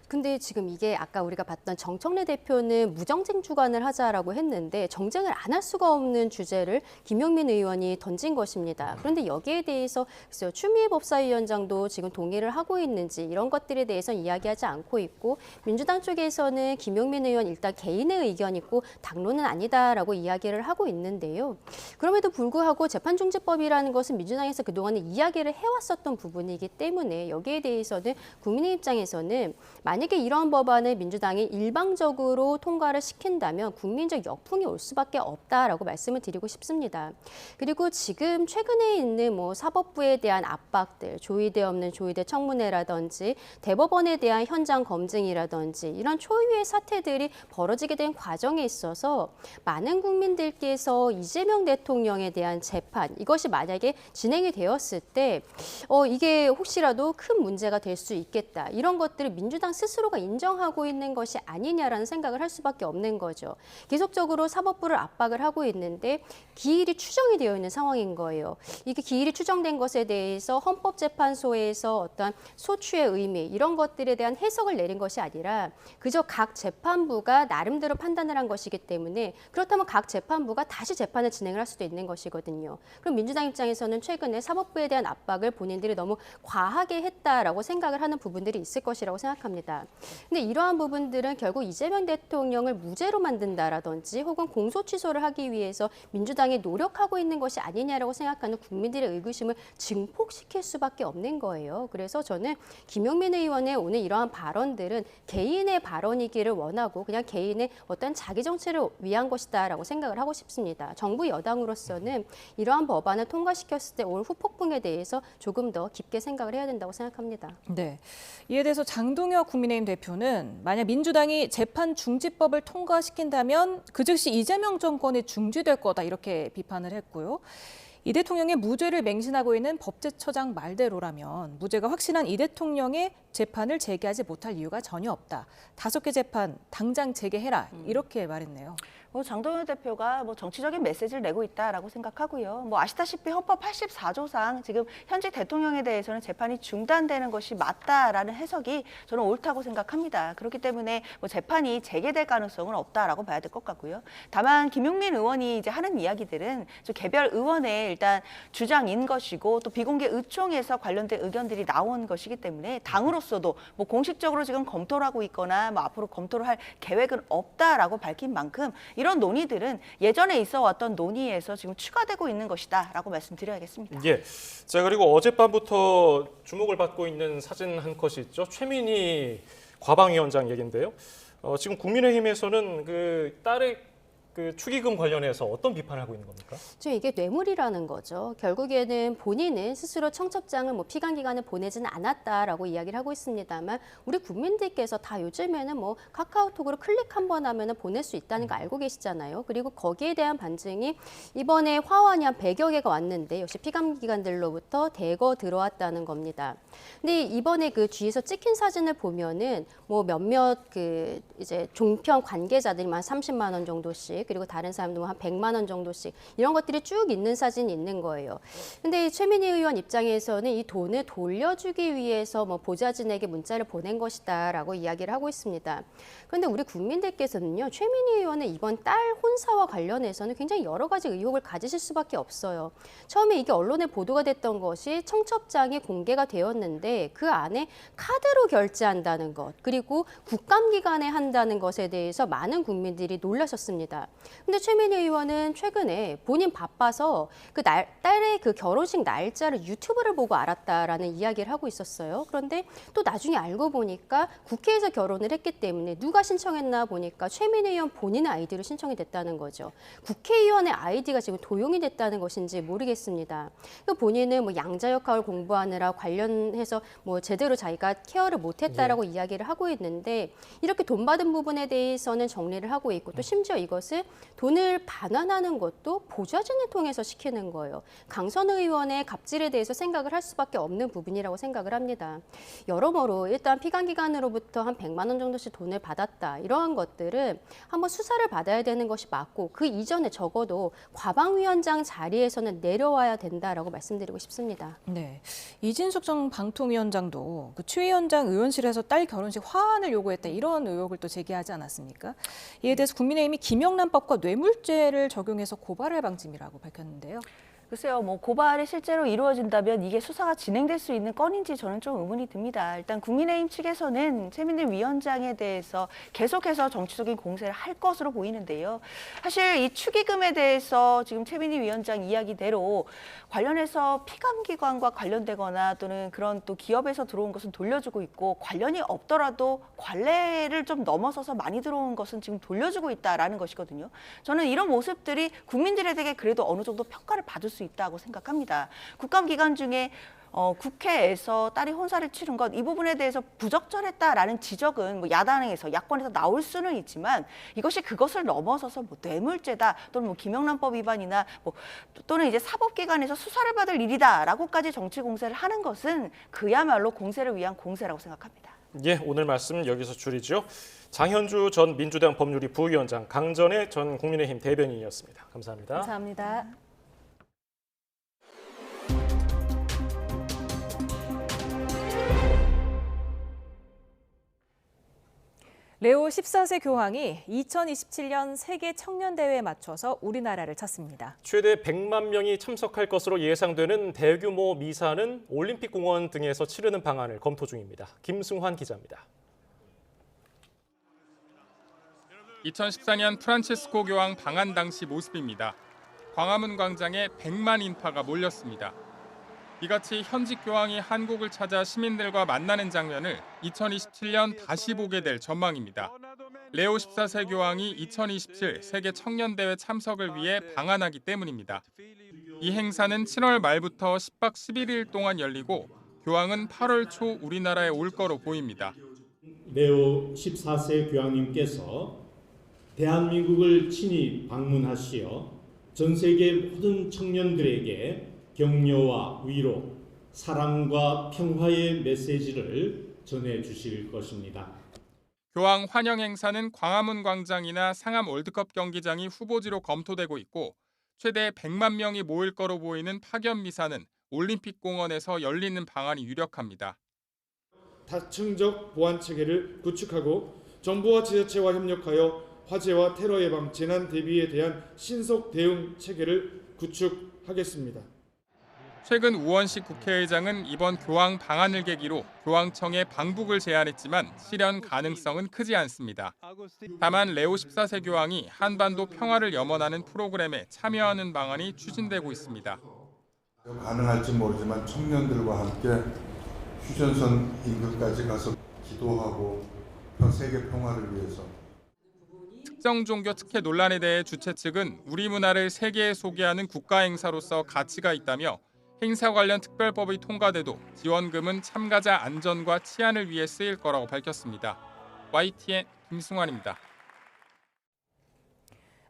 근데 지금 이게 아까 우리가 봤던 정청래 대표는 무정쟁 주관을 하자라고 했는데 정쟁을 안 할 수가 없는 주제를 김용민 의원이 던진 것입니다. 그런데 여기에 대해서 추미애 법사위원장도 지금 동의를 하고 있는지 이런 것들에 대해서는 이야기하지 않고 있고 민주당 쪽에서는 김용민 의원 일단 개인의 의견이 있고 당론은 아니다라고 이야기를 하고 있는데요. 그럼에도 불구하고 재판중지법이라는 것은 민주당에서 그동안에 이야기를 해왔었던 부분이기 때문에 여기에 대해서는 국민의 입장에서는 만약에 이런 법안을 민주당이 일방적으로 통과를 시킨다면 국민적 역풍이 올 수밖에 없다라고 말씀을 드리고 싶습니다. 그리고 지금 최근에 있는 뭐 사법부에 대한 압박들, 조의대 없는 조의대 청문회라든지 대법원에 대한 현장 검증이라든지 이런 초유의 사태들이 벌어지게 된 과정에 있어서 많은 국민들께서 이재명 대통령에 대한 재판 이것이 만약에 진행이 되었을 때 이게 혹시라도 큰 문제가 될 수 있겠다. 이런 것들을 민주당 스스로 스스로가 인정하고 있는 것이 아니냐라는 생각을 할 수밖에 없는 거죠. 계속적으로 사법부를 압박을 하고 있는데 기일이 추정이 되어 있는 상황인 거예요. 이게 기일이 추정된 것에 대해서 헌법재판소에서 어떤 소추의 의미 이런 것들에 대한 해석을 내린 것이 아니라 그저 각 재판부가 나름대로 판단을 한 것이기 때문에 그렇다면 각 재판부가 다시 재판을 진행을 할 수도 있는 것이거든요. 그럼 민주당 입장에서는 최근에 사법부에 대한 압박을 본인들이 너무 과하게 했다라고 생각을 하는 부분들이 있을 것이라고 생각합니다. 근데 이러한 부분들은 결국 이재명 대통령을 무죄로 만든다라든지 혹은 공소 취소를 하기 위해서 민주당이 노력하고 있는 것이 아니냐라고 생각하는 국민들의 의구심을 증폭시킬 수밖에 없는 거예요. 그래서 저는 김용민 의원의 오늘 이러한 발언들은 개인의 발언이기를 원하고 그냥 개인의 어떤 자기 정치를 위한 것이다라고 생각을 하고 싶습니다. 정부 여당으로서는 이러한 법안을 통과시켰을 때 올 후폭풍에 대해서 조금 더 깊게 생각을 해야 된다고 생각합니다. 네, 이에 대해서 장동혁 국민의힘 대표는 만약 민주당이 재판 중지법을 통과시킨다면 그 즉시 이재명 정권이 중지될 거다 이렇게 비판을 했고요. 이 대통령의 무죄를 맹신하고 있는 법제처장 말대로라면 무죄가 확신한 이 대통령의 재판을 재개하지 못할 이유가 전혀 없다. 5개 재판 당장 재개해라 이렇게 말했네요. 장동현 대표가 정치적인 메시지를 내고 있다라고 생각하고요. 아시다시피 헌법 84조상 지금 현직 대통령에 대해서는 재판이 중단되는 것이 맞다라는 해석이 저는 옳다고 생각합니다. 그렇기 때문에 재판이 재개될 가능성은 없다라고 봐야 될 것 같고요. 다만 김용민 의원이 이제 하는 이야기들은 개별 의원의 일단 주장인 것이고 또 비공개 의총에서 관련된 의견들이 나온 것이기 때문에 당으로서도 공식적으로 지금 검토를 하고 있거나 앞으로 검토를 할 계획은 없다라고 밝힌 만큼 이런 논의들은 예전에 있어 왔던 논의에서 지금 추가되고 있는 것이다라고 말씀드려야겠습니다. 예. 자, 그리고 어젯밤부터 주목을 받고 있는 사진 한 컷이 있죠. 최민희 과방위원장 얘기인데요. 지금 국민의힘에서는 그 딸의 그 축의금 관련해서 어떤 비판을 하고 있는 겁니까? 지금 이게 뇌물이라는 거죠. 결국에는 본인은 스스로 청첩장을 피감 기관에 보내지는 않았다라고 이야기를 하고 있습니다만 우리 국민들께서 다 요즘에는 카카오톡으로 클릭 한번 하면 보낼 수 있다는 거 알고 계시잖아요. 그리고 거기에 대한 반증이 이번에 화환이 한 100여 개가 왔는데 역시 피감 기관들로부터 대거 들어왔다는 겁니다. 근데 이번에 그 뒤에서 찍힌 사진을 보면은 몇몇 그 이제 종편 관계자들이 한 30만 원 정도씩 그리고 다른 사람도 한 100만 원 정도씩 이런 것들이 쭉 있는 사진이 있는 거예요. 근데 최민희 의원 입장에서는 이 돈을 돌려주기 위해서 보좌진에게 문자를 보낸 것이다라고 이야기를 하고 있습니다. 그런데 우리 국민들께서는요, 최민희 의원의 이번 딸 혼사와 관련해서는 굉장히 여러 가지 의혹을 가지실 수밖에 없어요. 처음에 이게 언론에 보도가 됐던 것이 청첩장이 공개가 되었는데 그 안에 카드로 결제한다는 것 그리고 국감기관에 한다는 것에 대해서 많은 국민들이 놀라셨습니다. 근데 최민희 의원은 최근에 본인 바빠서 딸의 그 결혼식 날짜를 유튜브를 보고 알았다라는 이야기를 하고 있었어요. 그런데 또 나중에 알고 보니까 국회에서 결혼을 했기 때문에 누가 신청했나 보니까 최민희 의원 본인의 아이디로 신청이 됐다는 거죠. 국회의원의 아이디가 지금 도용이 됐다는 것인지 모르겠습니다. 본인은 양자 역학을 공부하느라 관련해서 제대로 자기가 케어를 못했다라고 이야기를 하고 있는데 이렇게 돈 받은 부분에 대해서는 정리를 하고 있고 또 심지어 이것을 돈을 반환하는 것도 보좌진을 통해서 시키는 거예요. 강선 의원의 갑질에 대해서 생각을 할 수밖에 없는 부분이라고 생각을 합니다. 여러모로 일단 피감기관으로부터 한 100만 원 정도씩 돈을 받았다. 이러한 것들은 한번 수사를 받아야 되는 것이 맞고 그 이전에 적어도 과방위원장 자리에서는 내려와야 된다라고 말씀드리고 싶습니다. 네, 이진숙 전 방통위원장도 그 추 위원장 의원실에서 딸 결혼식 화환을 요구했다 이런 의혹을 또 제기하지 않았습니까? 이에 대해서 국민의힘이 김영란법과 뇌물죄를 적용해서 고발할 방침이라고 밝혔는데요. 글쎄요, 고발이 실제로 이루어진다면 이게 수사가 진행될 수 있는 건인지 저는 좀 의문이 듭니다. 일단 국민의힘 측에서는 최민희 위원장에 대해서 계속해서 정치적인 공세를 할 것으로 보이는데요. 사실 이 축의금에 대해서 지금 최민희 위원장 이야기대로 관련해서 피감기관과 관련되거나 또는 그런 또 기업에서 들어온 것은 돌려주고 있고 관련이 없더라도 관례를 좀 넘어서서 많이 들어온 것은 지금 돌려주고 있다라는 것이거든요. 저는 이런 모습들이 국민들에게 그래도 어느 정도 평가를 받을 수 있다고 생각합니다. 국감기간 중에 국회에서 딸이 혼사를 치른 것 이 부분에 대해서 부적절했다라는 지적은 야당에서 야권에서 나올 수는 있지만 이것이 그것을 넘어서서 뇌물죄다 또는 김영란법 위반이나 또는 이제 사법기관에서 수사를 받을 일이다라고까지 정치 공세를 하는 것은 그야말로 공세를 위한 공세라고 생각합니다. 예, 오늘 말씀 여기서 줄이죠. 장현주 전 민주당 법률위 부위원장, 강전애 전 국민의힘 대변인이었습니다. 감사합니다. 감사합니다. 레오 14세 교황이 2027년 세계 청년대회에 맞춰서 우리나라를 찾습니다. 최대 100만 명이 참석할 것으로 예상되는 대규모 미사는 올림픽공원 등에서 치르는 방안을 검토 중입니다. 김승환 기자입니다. 2014년 프란체스코 교황 방한 당시 모습입니다. 광화문 광장에 100만 인파가 몰렸습니다. 이같이 현직 교황이 한국을 찾아 시민들과 만나는 장면을 2027년 다시 보게 될 전망입니다. 레오 14세 교황이 2027 세계 청년대회 참석을 위해 방한하기 때문입니다. 이 행사는 7월 말부터 10박 11일 동안 열리고 교황은 8월 초 우리나라에 올 거로 보입니다. 레오 14세 교황님께서 대한민국을 친히 방문하시어 전 세계 모든 청년들에게 격려와 위로, 사랑과 평화의 메시지를 전해주실 것입니다. 교황 환영 행사는 광화문 광장이나 상암 월드컵 경기장이 후보지로 검토되고 있고 최대 100만 명이 모일 거로 보이는 파견 미사는 올림픽 공원에서 열리는 방안이 유력합니다. 다층적 보안 체계를 구축하고 정부와 지자체와 협력하여 화재와 테러 예방, 재난 대비에 대한 신속 대응 체계를 구축하겠습니다. 최근 우원식 국회의장은 이번 교황 방한을 계기로 교황청에 방북을 제안했지만 실현 가능성은 크지 않습니다. 다만 레오 14세 교황이 한반도 평화를 염원하는 프로그램에 참여하는 방안이 추진되고 있습니다. 가능할지 모르지만 청년들과 함께 휴전선 인근까지 가서 기도하고 세계 평화를 위해서. 특정 종교 특혜 논란에 대해 주최 측은 우리 문화를 세계에 소개하는 국가 행사로서 가치가 있다며 행사 관련 특별법이 통과돼도 지원금은 참가자 안전과 치안을 위해 쓰일 거라고 밝혔습니다. YTN 김승환입니다.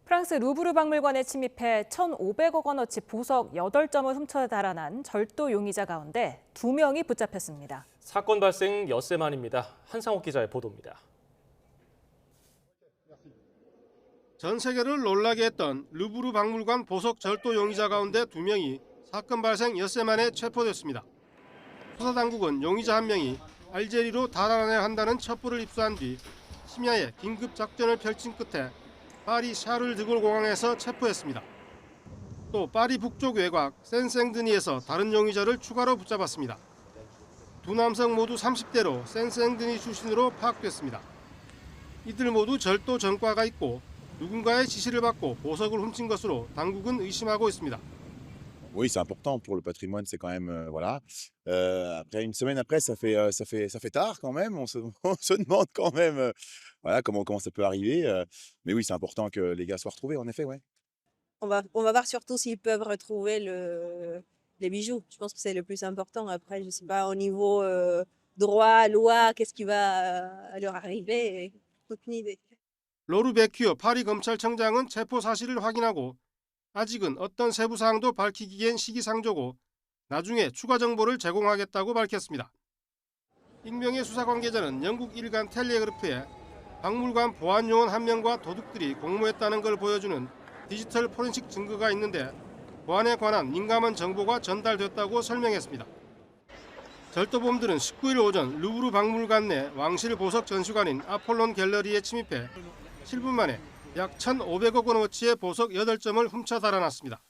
프랑스 루브르 박물관에 침입해 1,500억 원어치 보석 8점을 훔쳐 달아난 절도 용의자 가운데 2명이 붙잡혔습니다. 사건 발생 엿새 만입니다. 한상욱 기자의 보도입니다. 전 세계를 놀라게 했던 루브르 박물관 보석 절도 용의자 가운데 2명이 사건 발생 엿새 만에 체포됐습니다. 수사당국은 용의자 1명이 알제리로 달아나야 한다는 첩보를 입수한 뒤 심야에 긴급 작전을 펼친 끝에 파리 샤를 드골 공항에서 체포했습니다. 또 파리 북쪽 외곽 센생드니에서 다른 용의자를 추가로 붙잡았습니다. 두 남성 모두 30대로 센생드니 출신으로 파악됐습니다. 이들 모두 절도 전과가 있고 누군가의 지시를 받고 보석을 훔친 것으로 당국은 의심하고 있습니다. Oui, c'est important pour le patrimoine, c'est quand même voilà. Après une semaine après, ça fait tard quand même. On se demande quand même voilà comment ça peut arriver. Mais oui, c'est important que les gars soient retrouvés en effet, ouais. On va voir surtout s'ils peuvent retrouver les bijoux. Je pense que c'est le plus important. Après, je sais pas au niveau droit, loi, qu'est-ce qui va leur arriver, aucune idée. 로르 베큐어 파리 검찰청장은 체포 사실을 확인하고 아직은 어떤 세부 사항도 밝히기엔 시기상조고 나중에 추가 정보를 제공하겠다고 밝혔습니다. 익명의 수사 관계자는 영국 일간 텔레그래프에 박물관 보안 요원 1명과 도둑들이 공모했다는 걸 보여주는 디지털 포렌식 증거가 있는데 보안에 관한 민감한 정보가 전달됐다고 설명했습니다. 절도범들은 19일 오전 루브르 박물관 내 왕실 보석 전시관인 아폴론 갤러리에 침입해 7분 만에 약 1,500억 원어치의 보석 8점을 훔쳐 달아났습니다.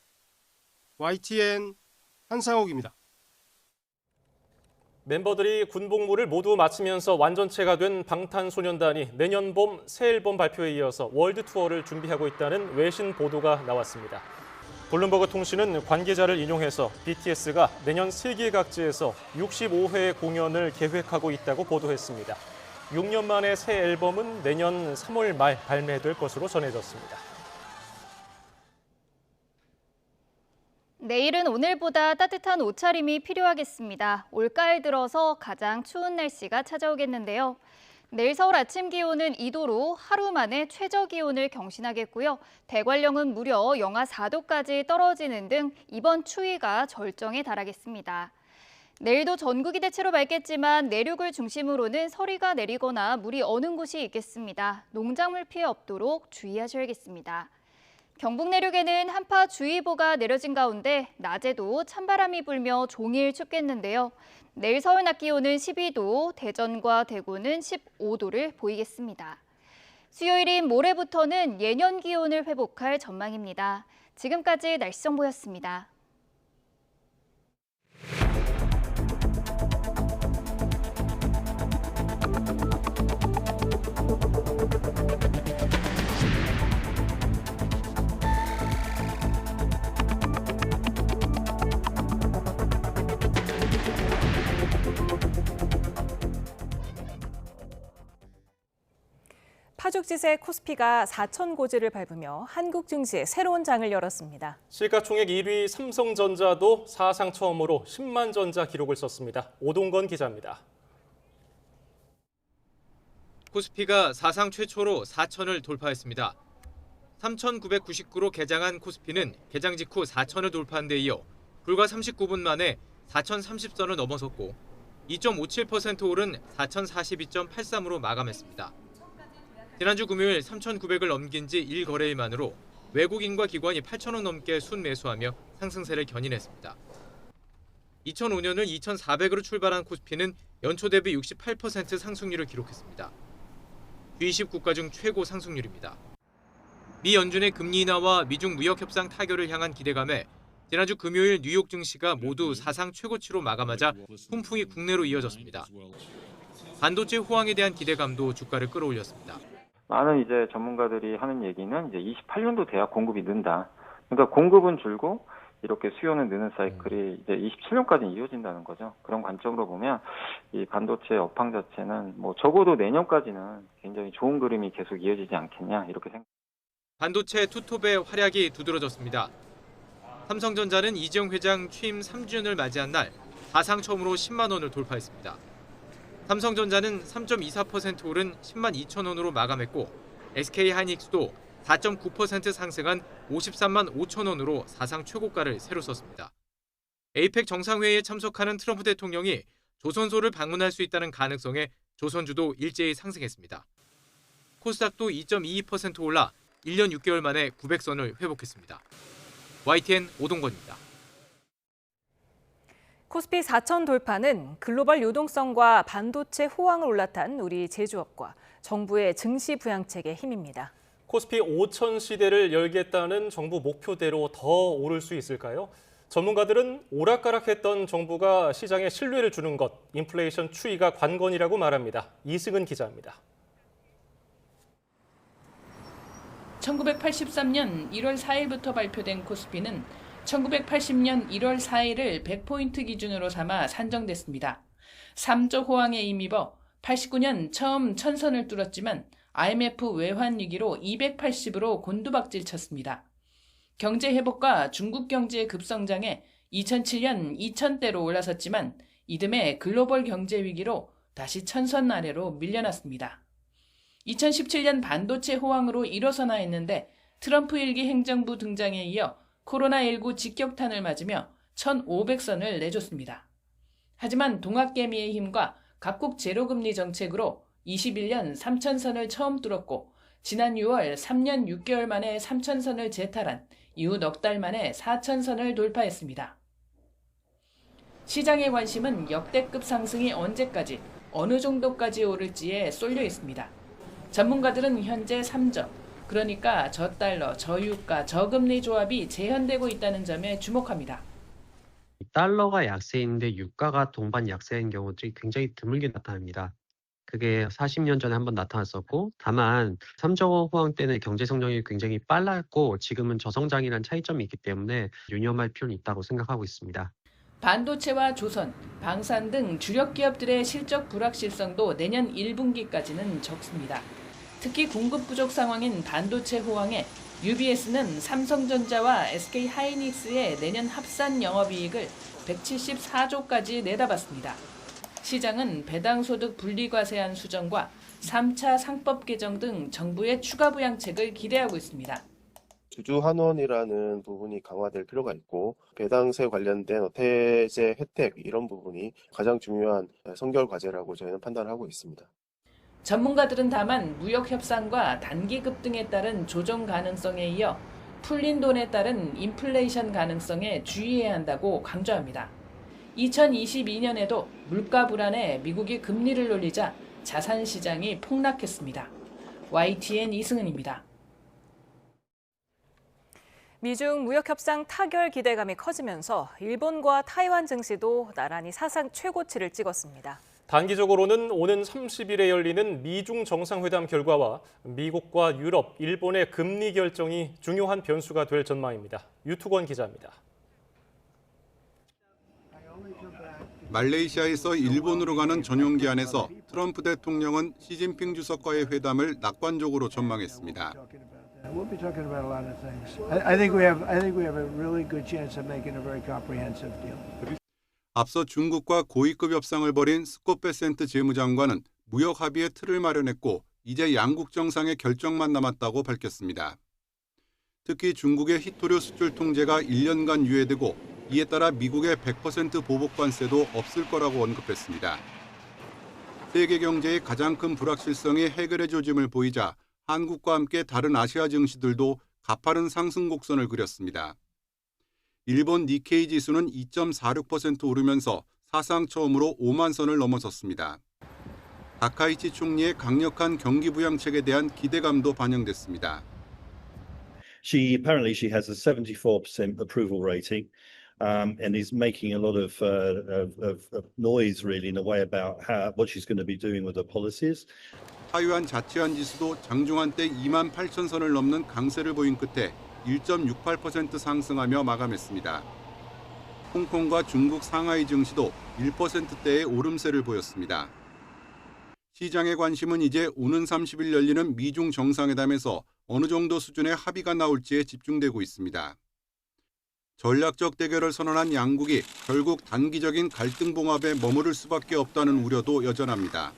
YTN 한상욱입니다. 멤버들이 군복무를 모두 마치면서 완전체가 된 방탄소년단이 내년 봄 새 앨범 발표에 이어서 월드 투어를 준비하고 있다는 외신 보도가 나왔습니다. 블룸버그 통신은 관계자를 인용해서 BTS가 내년 세계 각지에서 65회 공연을 계획하고 있다고 보도했습니다. 6년 만에 새 앨범은 내년 3월 말 발매될 것으로 전해졌습니다. 내일은 오늘보다 따뜻한 옷차림이 필요하겠습니다. 올가을 들어서 가장 추운 날씨가 찾아오겠는데요. 내일 서울 아침 기온은 2도로 하루 만에 최저 기온을 경신하겠고요. 대관령은 무려 영하 4도까지 떨어지는 등 이번 추위가 절정에 달하겠습니다. 내일도 전국이 대체로 맑겠지만 내륙을 중심으로는 서리가 내리거나 물이 어는 곳이 있겠습니다. 농작물 피해 없도록 주의하셔야겠습니다. 경북 내륙에는 한파주의보가 내려진 가운데 낮에도 찬바람이 불며 종일 춥겠는데요. 내일 서울 낮 기온은 12도, 대전과 대구는 15도를 보이겠습니다. 수요일인 모레부터는 예년 기온을 회복할 전망입니다. 지금까지 날씨 정보였습니다. 파죽지세 코스피가 4천 고지를 밟으며 한국 증시에 새로운 장을 열었습니다. 시가총액 1위 삼성전자도 사상 처음으로 10만 전자 기록을 썼습니다. 오동건 기자입니다. 코스피가 사상 최초로 4천을 돌파했습니다. 3,999로 개장한 코스피는 개장 직후 4천을 돌파한 데 이어 불과 39분 만에 4,030선을 넘어섰고 2.57% 오른 4,042.83으로 마감했습니다. 지난주 금요일 3,900을 넘긴 지 1거래일만으로 외국인과 기관이 8천억 넘게 순매수하며 상승세를 견인했습니다. 2005년을 2,400으로 출발한 코스피는 연초 대비 68% 상승률을 기록했습니다. G20 국가 중 최고 상승률입니다. 미 연준의 금리 인하와 미중 무역 협상 타결을 향한 기대감에 지난주 금요일 뉴욕 증시가 모두 사상 최고치로 마감하자 훈풍이 국내로 이어졌습니다. 반도체 호황에 대한 기대감도 주가를 끌어올렸습니다. 많은 이제 전문가들이 하는 얘기는 이제 28년도 돼야 공급이 는다. 그러니까 공급은 줄고 이렇게 수요는 느는 사이클이 이제 27년까지 이어진다는 거죠. 그런 관점으로 보면 이 반도체 업황 자체는 뭐 적어도 내년까지는 굉장히 좋은 그림이 계속 이어지지 않겠냐 이렇게 생각합니다. 반도체 투톱의 활약이 두드러졌습니다. 삼성전자는 이재용 회장 취임 3주년을 맞이한 날 사상 처음으로 10만 원을 돌파했습니다. 삼성전자는 3.24% 오른 10만 2천 원으로 마감했고 SK하이닉스도 4.9% 상승한 53만 5천 원으로 사상 최고가를 새로 썼습니다. 에이펙 정상회의에 참석하는 트럼프 대통령이 조선소를 방문할 수 있다는 가능성에 조선주도 일제히 상승했습니다. 코스닥도 2.22% 올라 1년 6개월 만에 900선을 회복했습니다. YTN 오동건입니다. 코스피 4천 돌파는 글로벌 유동성과 반도체 호황을 올라탄 우리 제조업과 정부의 증시 부양책의 힘입니다. 코스피 5천 시대를 열겠다는 정부 목표대로 더 오를 수 있을까요? 전문가들은 오락가락했던 정부가 시장에 신뢰를 주는 것, 인플레이션 추이가 관건이라고 말합니다. 이승은 기자입니다. 1983년 1월 4일부터 발표된 코스피는 1980년 1월 4일을 100포인트 기준으로 삼아 산정됐습니다. 3조 호황에 힘입어 89년 처음 1000선을 뚫었지만 IMF 외환 위기로 280으로 곤두박질 쳤습니다. 경제 회복과 중국 경제의 급성장에 2007년 2000대로 올라섰지만 이듬해 글로벌 경제 위기로 다시 1000선 아래로 밀려났습니다. 2017년 반도체 호황으로 일어서나 했는데 트럼프 1기 행정부 등장에 이어 코로나19 직격탄을 맞으며 1,500선을 내줬습니다. 하지만 동학개미의 힘과 각국 제로금리 정책으로 21년 3,000선을 처음 뚫었고 지난 6월 3년 6개월 만에 3,000선을 재탈한 이후 넉 달 만에 4,000선을 돌파했습니다. 시장의 관심은 역대급 상승이 언제까지, 어느 정도까지 오를지에 쏠려 있습니다. 전문가들은 현재 3저, 그러니까 저달러, 저유가, 저금리 조합이 재현되고 있다는 점에 주목합니다. 달러가 약세인데 유가가 동반 약세인 경우들이 굉장히 드물게 나타납니다. 그게 40년 전에 한번 나타났었고, 다만 3조 호황 때는 경제 성장이 굉장히 빨랐고 지금은 저성장이라는 차이점이 있기 때문에 유념할 필요는 있다고 생각하고 있습니다. 반도체와 조선, 방산 등 주력 기업들의 실적 불확실성도 내년 1분기까지는 적습니다. 특히 공급 부족 상황인 반도체 호황에 UBS는 삼성전자와 SK하이닉스의 내년 합산 영업이익을 174조까지 내다봤습니다. 시장은 배당소득 분리과세안 수정과 3차 상법 개정 등 정부의 추가 부양책을 기대하고 있습니다. 주주 환원이라는 부분이 강화될 필요가 있고 배당세 관련된 세제 혜택 이런 부분이 가장 중요한 선결 과제라고 저희는 판단하고 있습니다. 전문가들은 다만 무역 협상과 단기 급등에 따른 조정 가능성에 이어 풀린 돈에 따른 인플레이션 가능성에 주의해야 한다고 강조합니다. 2022년에도 물가 불안에 미국이 금리를 올리자 자산 시장이 폭락했습니다. YTN 이승은입니다. 미중 무역 협상 타결 기대감이 커지면서 일본과 타이완 증시도 나란히 사상 최고치를 찍었습니다. 단기적으로는 오는 30일에 열리는 미중 정상회담 결과와 미국과 유럽, 일본의 금리 결정이 중요한 변수가 될 전망입니다. 유투권 기자입니다. 말레이시아에서 일본으로 가는 전용기 안에서 트럼프 대통령은 시진핑 주석과의 회담을 낙관적으로 전망했습니다. We'll be talking about a lot of things. I think we have a really good chance of making a very comprehensive deal. 앞서 중국과 고위급 협상을 벌인 스콧 베센트 재무장관은 무역 합의의 틀을 마련했고 이제 양국 정상의 결정만 남았다고 밝혔습니다. 특히 중국의 히토류 수출 통제가 1년간 유예되고 이에 따라 미국의 100% 보복 관세도 없을 거라고 언급했습니다. 세계 경제의 가장 큰 불확실성이 해결의 조짐을 보이자 한국과 함께 다른 아시아 증시들도 가파른 상승 곡선을 그렸습니다. 일본 니케이 지수는 2.46% 오르면서 사상 처음으로 5만 선을 넘어섰습니다. 다카이치 총리의 강력한 경기 부양책에 대한 기대감도 반영됐습니다. Apparently she has a 74% approval rating. And is making a lot of noise really in a way about what she's going to be doing with her policies. 타이완 자치안 지수도 장중한 때 2만 8천 선을 넘는 강세를 보인 끝에 1.68% 상승하며 마감했습니다. 홍콩과 중국 상하이 증시도 1%대의 오름세를 보였습니다. 시장의 관심은 이제 오는 30일 열리는 미중 정상회담에서 어느 정도 수준의 합의가 나올지에 집중되고 있습니다. 전략적 대결을 선언한 양국이 결국 단기적인 갈등 봉합에 머무를 수밖에 없다는 우려도 여전합니다.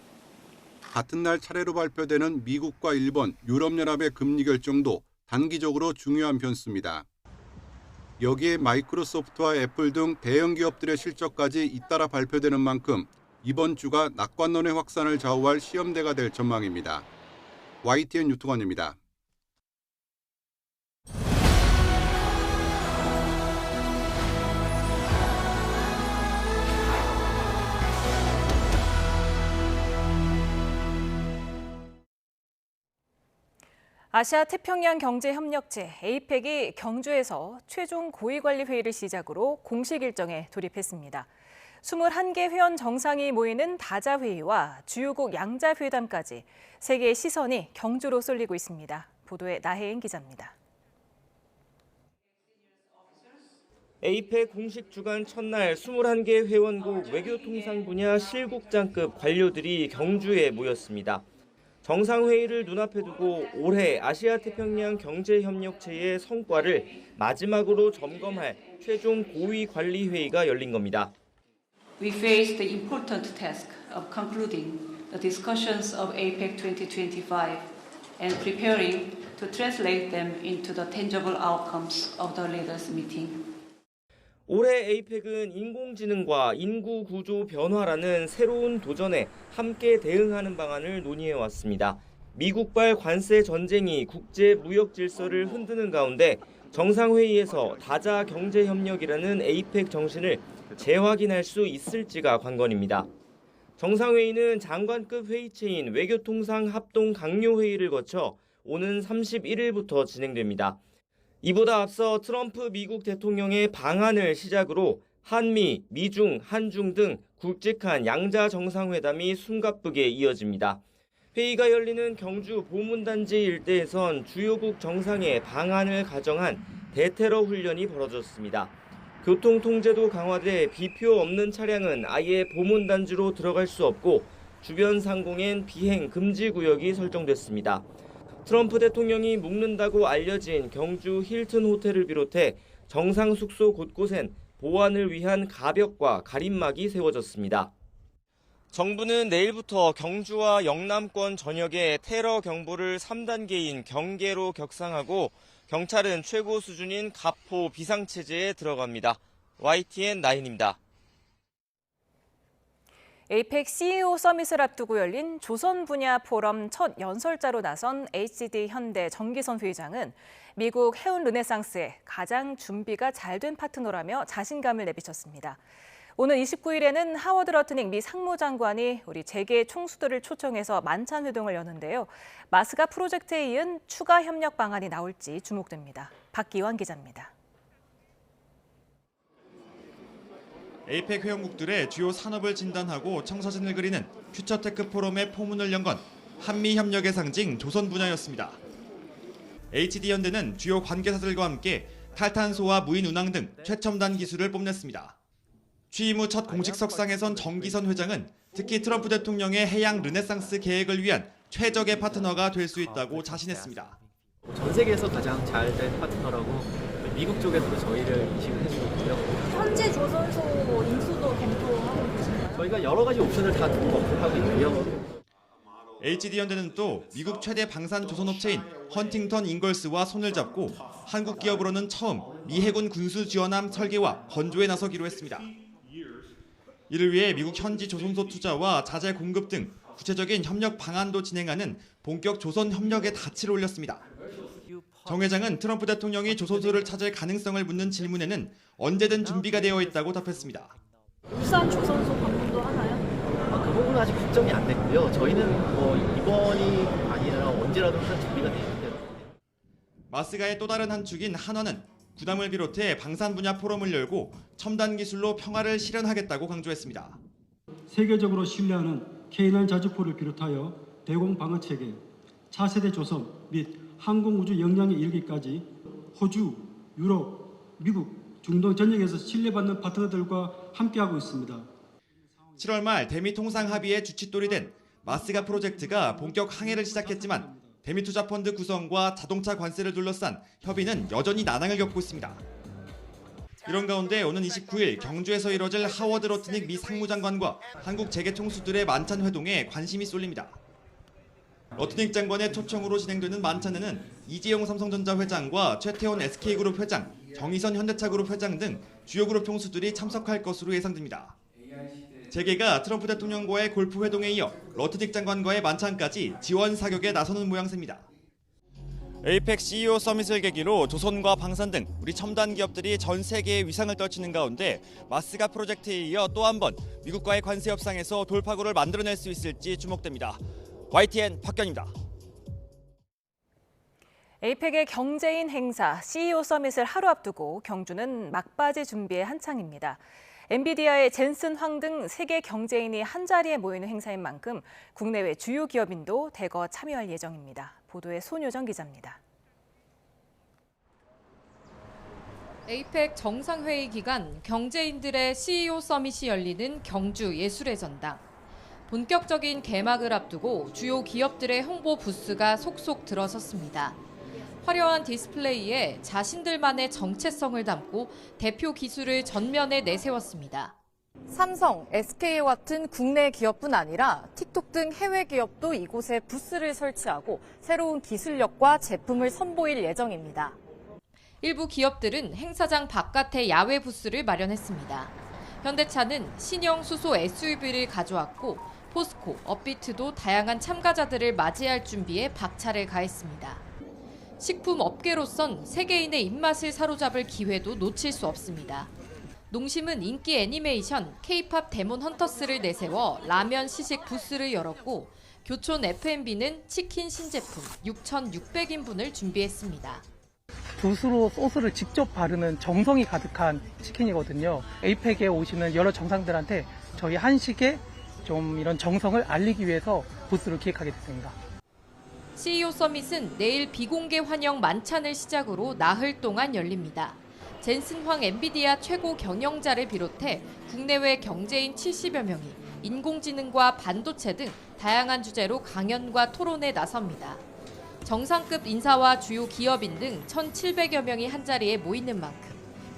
같은 날 차례로 발표되는 미국과 일본, 유럽연합의 금리 결정도 단기적으로 중요한 변수입니다. 여기에 마이크로소프트와 애플 등 대형 기업들의 실적까지 잇따라 발표되는 만큼 이번 주가 낙관론의 확산을 좌우할 시험대가 될 전망입니다. YTN 유튜건입니다. 아시아 태평양 경제협력체 APEC이 경주에서 최종 고위관리 회의를 시작으로 공식 일정에 돌입했습니다. 21개 회원 정상이 모이는 다자회의와 주요국 양자회담까지 세계의 시선이 경주로 쏠리고 있습니다. 보도에 나혜인 기자입니다. APEC 공식 주간 첫날 21개 회원국 외교통상 분야 실국장급 관료들이 경주에 모였습니다. 정상회의를 눈앞에 두고 올해 아시아태평양 경제협력체의 성과를 마지막으로 점검할 최종 고위관리회의가 열린 겁니다. We face the important task of concluding the discussions of APEC 2025 and preparing to translate them into the tangible outcomes of the leaders' meeting. 올해 APEC은 인공지능과 인구 구조 변화라는 새로운 도전에 함께 대응하는 방안을 논의해왔습니다. 미국발 관세 전쟁이 국제 무역 질서를 흔드는 가운데 정상회의에서 다자 경제협력이라는 APEC 정신을 재확인할 수 있을지가 관건입니다. 정상회의는 장관급 회의체인 외교통상 합동 강요회의를 거쳐 오는 31일부터 진행됩니다. 이보다 앞서 트럼프 미국 대통령의 방한을 시작으로 한미, 미중, 한중 등 굵직한 양자 정상회담이 숨가쁘게 이어집니다. 회의가 열리는 경주 보문단지 일대에선 주요국 정상의 방한을 가정한 대테러 훈련이 벌어졌습니다. 교통 통제도 강화돼 비표 없는 차량은 아예 보문단지로 들어갈 수 없고 주변 상공엔 비행 금지 구역이 설정됐습니다. 트럼프 대통령이 묵는다고 알려진 경주 힐튼 호텔을 비롯해 정상 숙소 곳곳엔 보안을 위한 가벽과 가림막이 세워졌습니다. 정부는 내일부터 경주와 영남권 전역에 테러 경보를 3단계인 경계로 격상하고 경찰은 최고 수준인 가포 비상체제에 들어갑니다. YTN9입니다. 에이펙 CEO 서밋을 앞두고 열린 조선 분야 포럼 첫 연설자로 나선 HD 현대 정기선 회장은 미국 해운 르네상스에 가장 준비가 잘 된 파트너라며 자신감을 내비쳤습니다. 오늘 29일에는 하워드 러트닉 미 상무장관이 우리 재계 총수들을 초청해서 만찬 회동을 여는데요. 마스가 프로젝트에 이은 추가 협력 방안이 나올지 주목됩니다. 박기환 기자입니다. 에이펙 회원국들의 주요 산업을 진단하고 청사진을 그리는 퓨처테크 포럼의 포문을 연 건 한미 협력의 상징 조선 분야였습니다. HD현대는 주요 관계사들과 함께 탈탄소와 무인 운항 등 최첨단 기술을 뽐냈습니다. 취임 후 첫 공식 석상에 선 정기선 회장은 특히 트럼프 대통령의 해양 르네상스 계획을 위한 최적의 파트너가 될 수 있다고 자신했습니다. 전 세계에서 가장 잘 된 파트너라고 미국 쪽에서도 저희를 인식을 해주고 있고요. 현재 조선소 인수도 검토하고 계신가요? 저희가 여러 가지 옵션을 다 두고 검토하고 있고요. HD현대는 또 미국 최대 방산 조선업체인 헌팅턴 인걸스와 손을 잡고 한국 기업으로는 처음 미 해군 군수 지원함 설계와 건조에 나서기로 했습니다. 이를 위해 미국 현지 조선소 투자와 자재 공급 등 구체적인 협력 방안도 진행하는 본격 조선 협력의 닻을 올렸습니다. 정 회장은 트럼프 대통령이 조선소를 찾을 가능성을 묻는 질문에는 언제든 준비가 되어 있다고 답했습니다. 울산 조선소 방문도 하나요? 그 부분은 아직 확정이 안 됐고요. 저희는 이번이 아니라 언제라도 항상 준비가 되어 있는데요. 마스가의 또 다른 한 축인 한화는 구담을 비롯해 방산 분야 포럼을 열고 첨단 기술로 평화를 실현하겠다고 강조했습니다. 세계적으로 신뢰하는 K9 자주포를 비롯하여 대공 방어 체계, 차세대 조선 및 항공우주 역량에 이르기까지 호주, 유럽, 미국, 중동 전역에서 신뢰받는 파트너들과 함께하고 있습니다. 7월 말 대미 통상 합의에 주칫돌이 된 마스가 프로젝트가 본격 항해를 시작했지만 대미 투자펀드 구성과 자동차 관세를 둘러싼 협의는 여전히 난항을 겪고 있습니다. 이런 가운데 오는 29일 경주에서 이뤄질 하워드 러트닉 미 상무장관과 한국 재계 총수들의 만찬 회동에 관심이 쏠립니다. 러트닉 장관의 초청으로 진행되는 만찬에는 이재용 삼성전자 회장과 최태원 SK그룹 회장, 정의선 현대차그룹 회장 등 주요 그룹 총수들이 참석할 것으로 예상됩니다. 재계가 트럼프 대통령과의 골프 회동에 이어 러트닉 장관과의 만찬까지 지원 사격에 나서는 모양새입니다. 에이펙 CEO 서밋을 계기로 조선과 방산 등 우리 첨단 기업들이 전 세계의 위상을 떨치는 가운데 마스가 프로젝트에 이어 또 한 번 미국과의 관세 협상에서 돌파구를 만들어낼 수 있을지 주목됩니다. YTN 박견입니다. 에이펙의 경제인 행사 CEO 서밋을 하루 앞두고 경주는 막바지 준비에 한창입니다. 엔비디아의 젠슨 황 등 세계 경제인이 한자리에 모이는 행사인 만큼 국내외 주요 기업인도 대거 참여할 예정입니다. 보도에 손효정 기자입니다. 에이펙 정상회의 기간 경제인들의 CEO 서밋이 열리는 경주 예술의 전당. 본격적인 개막을 앞두고 주요 기업들의 홍보 부스가 속속 들어섰습니다. 화려한 디스플레이에 자신들만의 정체성을 담고 대표 기술을 전면에 내세웠습니다. 삼성, SK와 같은 국내 기업뿐 아니라 틱톡 등 해외 기업도 이곳에 부스를 설치하고 새로운 기술력과 제품을 선보일 예정입니다. 일부 기업들은 행사장 바깥에 야외 부스를 마련했습니다. 현대차는 신형 수소 SUV를 가져왔고 포스코, 업비트도 다양한 참가자들을 맞이할 준비에 박차를 가했습니다. 식품 업계로선 세계인의 입맛을 사로잡을 기회도 놓칠 수 없습니다. 농심은 인기 애니메이션 K-팝 데몬 헌터스를 내세워 라면 시식 부스를 열었고 교촌 F&B는 치킨 신제품 6,600인분을 준비했습니다. 붓으로 소스를 직접 바르는 정성이 가득한 치킨이거든요. 에이펙에 오시는 여러 정상들한테 저희 한식의 좀 이런 정성을 알리기 위해서 부스를 기획하게 됐습니다. CEO 서밋은 내일 비공개 환영 만찬을 시작으로 나흘 동안 열립니다. 젠슨 황 엔비디아 최고 경영자를 비롯해 국내외 경제인 70여 명이 인공지능과 반도체 등 다양한 주제로 강연과 토론에 나섭니다. 정상급 인사와 주요 기업인 등 1,700여 명이 한자리에 모이는 만큼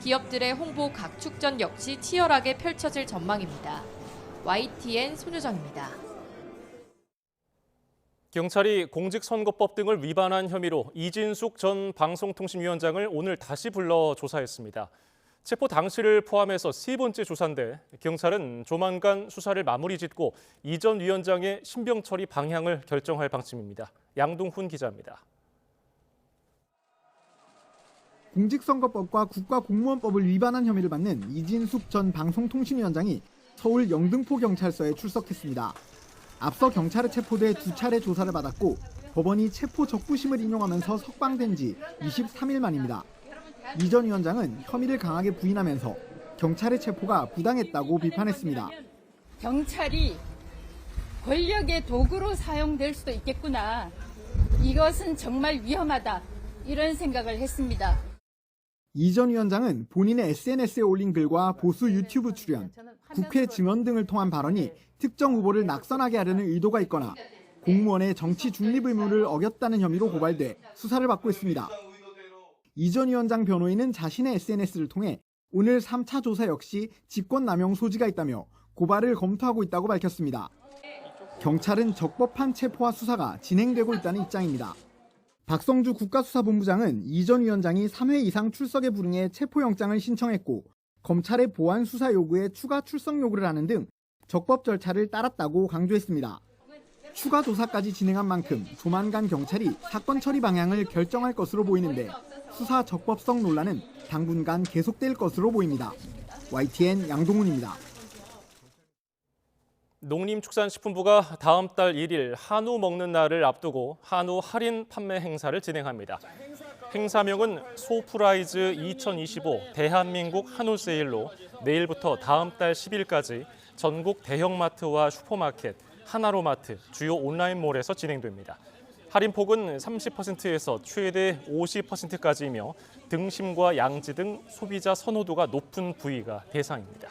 기업들의 홍보 각축전 역시 치열하게 펼쳐질 전망입니다. YTN 손효정입니다. 경찰이 공직선거법 등을 위반한 혐의로 이진숙 전 방송통신위원장을 오늘 다시 불러 조사했습니다. 체포 당시를 포함해서 3번째 조사인데 경찰은 조만간 수사를 마무리 짓고 이 전 위원장의 신병 처리 방향을 결정할 방침입니다. 양동훈 기자입니다. 공직선거법과 국가공무원법을 위반한 혐의를 받는 이진숙 전 방송통신위원장이 서울 영등포경찰서에 출석했습니다. 앞서 경찰에 체포돼 2차례 조사를 받았고 법원이 체포 적부심을 인용하면서 석방된 지 23일 만입니다. 이 전 위원장은 혐의를 강하게 부인하면서 경찰의 체포가 부당했다고 비판했습니다. 경찰이 권력의 도구로 사용될 수도 있겠구나. 이것은 정말 위험하다. 이런 생각을 했습니다. 이 전 위원장은 본인의 SNS에 올린 글과 보수 유튜브 출연, 국회 증언 등을 통한 발언이 특정 후보를 낙선하게 하려는 의도가 있거나 공무원의 정치 중립 의무를 어겼다는 혐의로 고발돼 수사를 받고 있습니다. 이 전 위원장 변호인은 자신의 SNS를 통해 오늘 3차 조사 역시 직권남용 소지가 있다며 고발을 검토하고 있다고 밝혔습니다. 경찰은 적법한 체포와 수사가 진행되고 있다는 입장입니다. 박성주 국가수사본부장은 이 전 위원장이 3회 이상 출석에 불응해 체포영장을 신청했고 검찰의 보안 수사 요구에 추가 출석 요구를 하는 등 적법 절차를 따랐다고 강조했습니다. 추가 조사까지 진행한 만큼 조만간 경찰이 사건 처리 방향을 결정할 것으로 보이는데 수사 적법성 논란은 당분간 계속될 것으로 보입니다. YTN 양동훈입니다. 농림축산식품부가 다음 달 1일 한우 먹는 날을 앞두고 한우 할인 판매 행사를 진행합니다. 행사명은 소프라이즈 2025 대한민국 한우 세일로 내일부터 다음 달 10일까지 전국 대형마트와 슈퍼마켓, 하나로마트, 주요 온라인몰에서 진행됩니다. 할인폭은 30%에서 최대 50%까지이며 등심과 양지 등 소비자 선호도가 높은 부위가 대상입니다.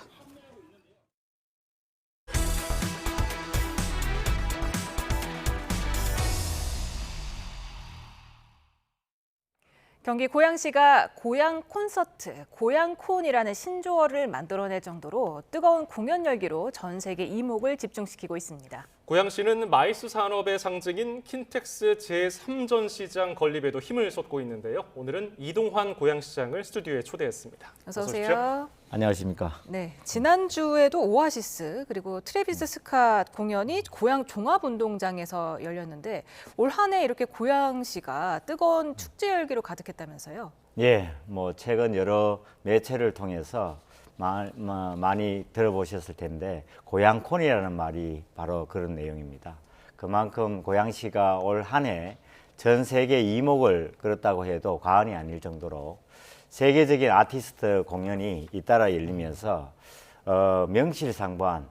경기 고양시가 고양 콘서트, 고양콘이라는 신조어를 만들어낼 정도로 뜨거운 공연 열기로 전 세계 이목을 집중시키고 있습니다. 고양시는 마이스 산업의 상징인 킨텍스 제3전시장 건립에도 힘을 쏟고 있는데요. 오늘은 이동환 고양시장을 스튜디오에 초대했습니다. 어서 오세요. 안녕하십니까. 네, 지난주에도 오아시스 그리고 트래비스 스캇 공연이 고양 종합운동장에서 열렸는데 올 한 해 이렇게 고양시가 뜨거운 축제 열기로 가득했다면서요? 예, 최근 여러 매체를 통해서 많이 들어보셨을 텐데 고양콘이라는 말이 바로 그런 내용입니다. 그만큼 고양시가 올 한 해 전 세계 이목을 끌었다고 해도 과언이 아닐 정도로 세계적인 아티스트 공연이 잇따라 열리면서 명실상부한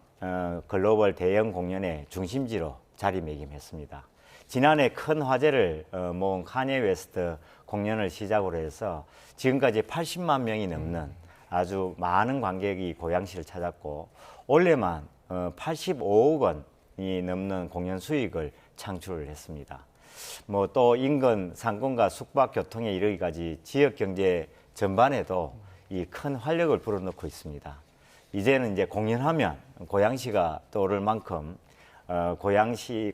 글로벌 대형 공연의 중심지로 자리매김했습니다. 지난해 큰 화제를 모은 카니에 웨스트 공연을 시작으로 해서 지금까지 80만 명이 넘는 아주 많은 관객이 고양시를 찾았고 올해만 85억 원이 넘는 공연 수익을 창출을 했습니다. 또 인근 상권과 숙박 교통에 이르기까지 지역 경제 전반에도 이 큰 활력을 불어넣고 있습니다. 이제는 이제 공연하면 고양시가 떠오를 만큼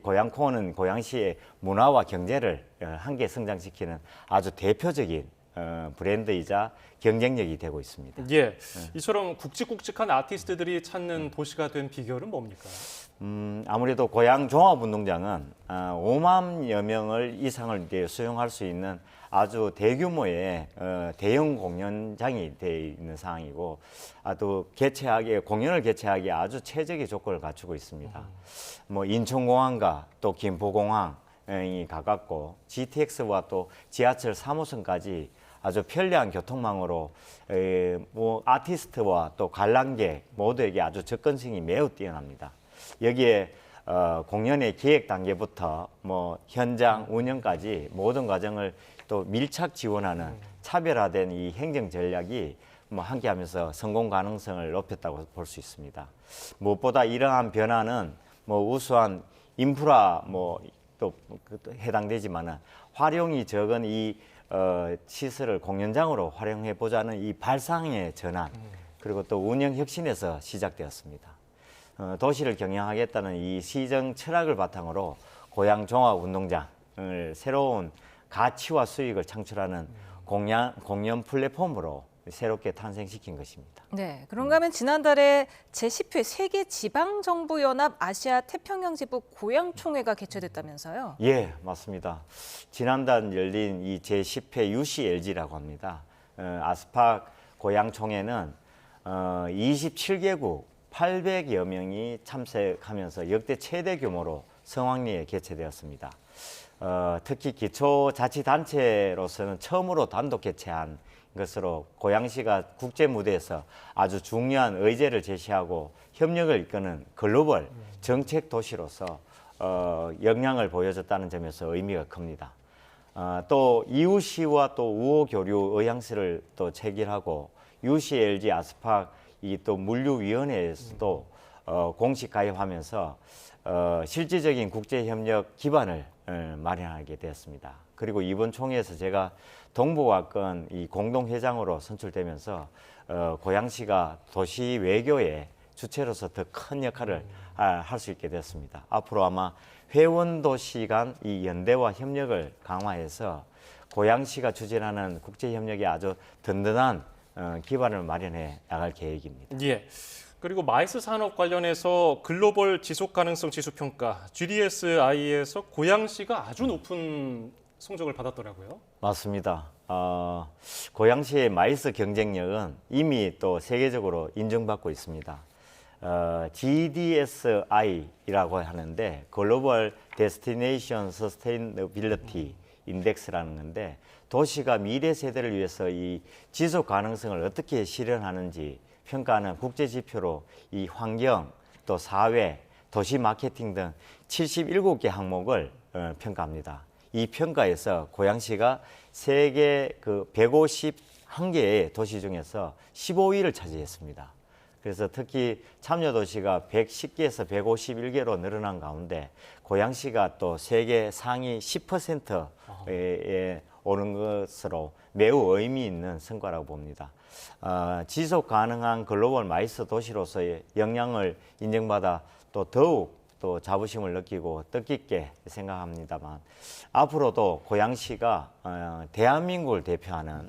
고양콘은 고양시의 문화와 경제를 함께 성장시키는 아주 대표적인 브랜드이자 경쟁력이 되고 있습니다. 예, 이처럼 굵직굵직한 아티스트들이 찾는 도시가 된 비결은 뭡니까? 아무래도 고양 종합운동장은 5만여 명을 이상을 이제 수용할 수 있는 아주 대규모의 대형 공연장이 되어 있는 상황이고 또 공연을 개최하기에 아주 최적의 조건을 갖추고 있습니다. 인천공항과 또 김포공항이 가깝고 GTX와 또 지하철 3호선까지 아주 편리한 교통망으로 아티스트와 또 관람객 모두에게 아주 접근성이 매우 뛰어납니다. 여기에 공연의 기획 단계부터 현장 운영까지 모든 과정을 또 밀착 지원하는 차별화된 이 행정 전략이 함께하면서 성공 가능성을 높였다고 볼 수 있습니다. 무엇보다 이러한 변화는 우수한 인프라 또 해당되지만은 활용이 적은 이 시설을 공연장으로 활용해 보자는 이 발상의 전환 그리고 또 운영 혁신에서 시작되었습니다. 도시를 경영하겠다는 이 시정 철학을 바탕으로 고향 종합운동장을 새로운 가치와 수익을 창출하는 공연 플랫폼으로 새롭게 탄생시킨 것입니다. 네, 그런가 하면 지난달에 제10회 세계지방정부연합 아시아 태평양 지부 고양총회가 개최됐다면서요? 예, 맞습니다. 지난달 열린 이 제10회 UCLG라고 합니다. 아스팍 고양총회는 27개국 800여 명이 참석하면서 역대 최대 규모로 성황리에 개최되었습니다. 특히 기초자치단체로서는 처음으로 단독 개최한 것으로 고양시가 국제 무대에서 아주 중요한 의제를 제시하고 협력을 이끄는 글로벌 정책 도시로서 역량을 보여줬다는 점에서 의미가 큽니다. 또 이웃시와 또 우호 교류 의향서를 또 체결하고 UCLG 아스팍 이 또 물류위원회에서도 공식 가입하면서 실질적인 국제 협력 기반을 마련하게 되었습니다. 그리고 이번 총회에서 제가 동북아권 이 공동회장으로 선출되면서 고양시가 도시 외교의 주체로서 더 큰 역할을 할 수 있게 되었습니다. 앞으로 아마 회원 도시 간 이 연대와 협력을 강화해서 고양시가 추진하는 국제 협력에 아주 든든한 기반을 마련해 나갈 계획입니다. 예. 그리고 마이스 산업 관련해서 글로벌 지속 가능성 지수 평가 GDSI에서 고양시가 아주 높은 성적을 받았더라고요. 맞습니다. 고양시의 마이스 경쟁력은 이미 또 세계적으로 인정받고 있습니다. GDSI라고 하는데 글로벌 데스티네이션 서스테이너빌리티 인덱스라는 건데 도시가 미래 세대를 위해서 이 지속 가능성을 어떻게 실현하는지 평가하는 국제 지표로 이 환경, 또 사회, 도시 마케팅 등 77개 항목을 평가합니다. 이 평가에서 고양시가 세계 그 151개의 도시 중에서 15위를 차지했습니다. 그래서 특히 참여 도시가 110개에서 151개로 늘어난 가운데 고양시가 또 세계 상위 10%에 오른 것으로 매우 의미 있는 성과라고 봅니다. 지속 가능한 글로벌 마이스 도시로서의 역량을 인정받아 또 더욱 또 자부심을 느끼고 뜻깊게 생각합니다만 앞으로도 고양시가 대한민국을 대표하는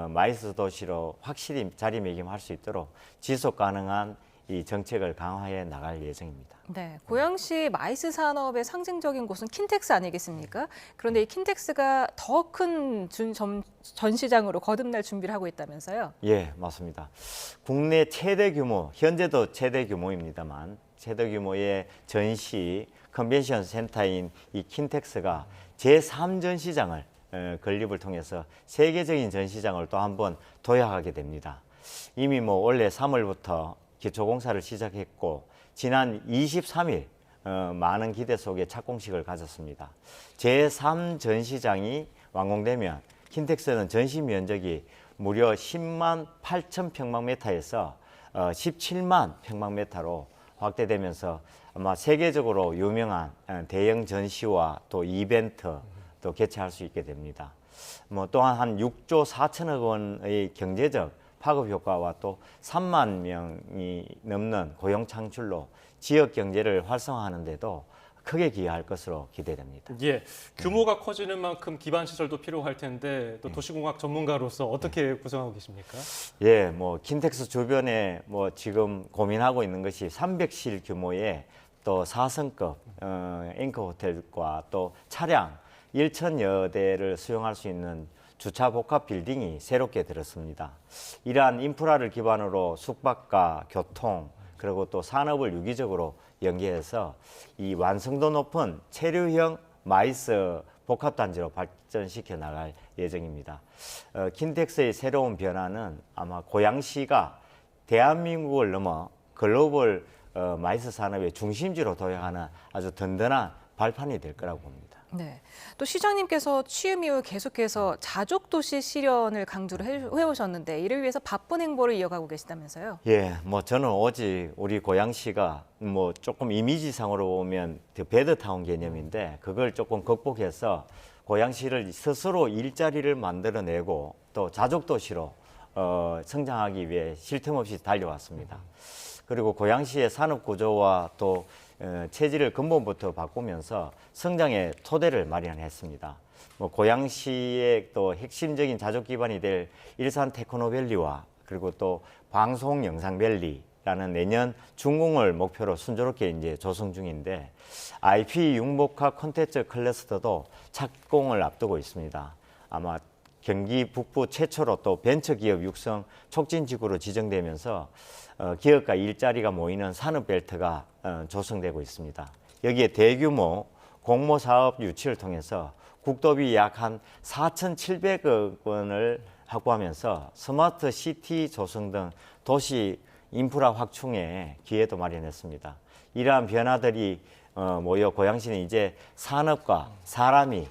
마이스 도시로 확실히 자리매김할 수 있도록 지속 가능한 이 정책을 강화해 나갈 예정입니다. 네, 고양시 마이스 산업의 상징적인 곳은 킨텍스 아니겠습니까? 그런데 이 킨텍스가 더 큰 전시장으로 거듭날 준비를 하고 있다면서요? 예, 맞습니다. 국내 최대 규모, 현재도 최대 규모입니다만 최대 규모의 전시 컨벤션 센터인 이 킨텍스가 제3전시장을 건립을 통해서 세계적인 전시장을 또 한 번 도약하게 됩니다. 이미 올해 3월부터 기초공사를 시작했고 지난 23일 많은 기대 속에 착공식을 가졌습니다. 제3전시장이 완공되면 킨텍스는 전시 면적이 무려 10만 8천 평방미터에서 17만 평방미터로 확대되면서 아마 세계적으로 유명한 대형 전시와 또 이벤트 또 개최할 수 있게 됩니다. 또한 한 6조 4천억 원의 경제적 파급 효과와 또 3만 명이 넘는 고용 창출로 지역 경제를 활성화하는 데도 크게 기여할 것으로 기대됩니다. 예, 규모가 커지는 만큼 기반 시설도 필요할 텐데 또 도시공학 전문가로서 어떻게 구성하고 계십니까? 예, 킨텍스 주변에 지금 고민하고 있는 것이 300실 규모의 또 4성급 앵커 호텔과 또 차량 1,000여 대를 수용할 수 있는 주차 복합 빌딩이 새롭게 들었습니다. 이러한 인프라를 기반으로 숙박과 교통 그리고 또 산업을 유기적으로 연계해서 이 완성도 높은 체류형 마이스 복합단지로 발전시켜 나갈 예정입니다. 킨텍스의 새로운 변화는 아마 고양시가 대한민국을 넘어 글로벌 마이스 산업의 중심지로 도약하는 아주 든든한 발판이 될 거라고 봅니다. 네, 또 시장님께서 취임 이후 계속해서 자족도시 실현을 강조를 해오셨는데 이를 위해서 바쁜 행보를 이어가고 계시다면서요? 예, 저는 오직 우리 고양시가 조금 이미지상으로 보면 배드타운 개념인데 그걸 조금 극복해서 고양시를 스스로 일자리를 만들어내고 또 자족도시로 성장하기 위해 쉴 틈 없이 달려왔습니다. 그리고 고양시의 산업 구조와 또 체질을 근본부터 바꾸면서 성장의 토대를 마련했습니다. 고양시의 또 핵심적인 자족 기반이 될 일산 테크노밸리와 그리고 또 방송 영상밸리라는 내년 준공을 목표로 순조롭게 이제 조성 중인데 IP 융목화 콘텐츠 클러스터도 착공을 앞두고 있습니다. 아마 경기 북부 최초로 또 벤처기업 육성 촉진지구로 지정되면서 기업과 일자리가 모이는 산업벨트가 조성되고 있습니다. 여기에 대규모 공모사업 유치를 통해서 국도비 약 한 4,700억 원을 확보하면서 스마트 시티 조성 등 도시 인프라 확충에 기회도 마련했습니다. 이러한 변화들이 모여 고양시는 이제 산업과 사람이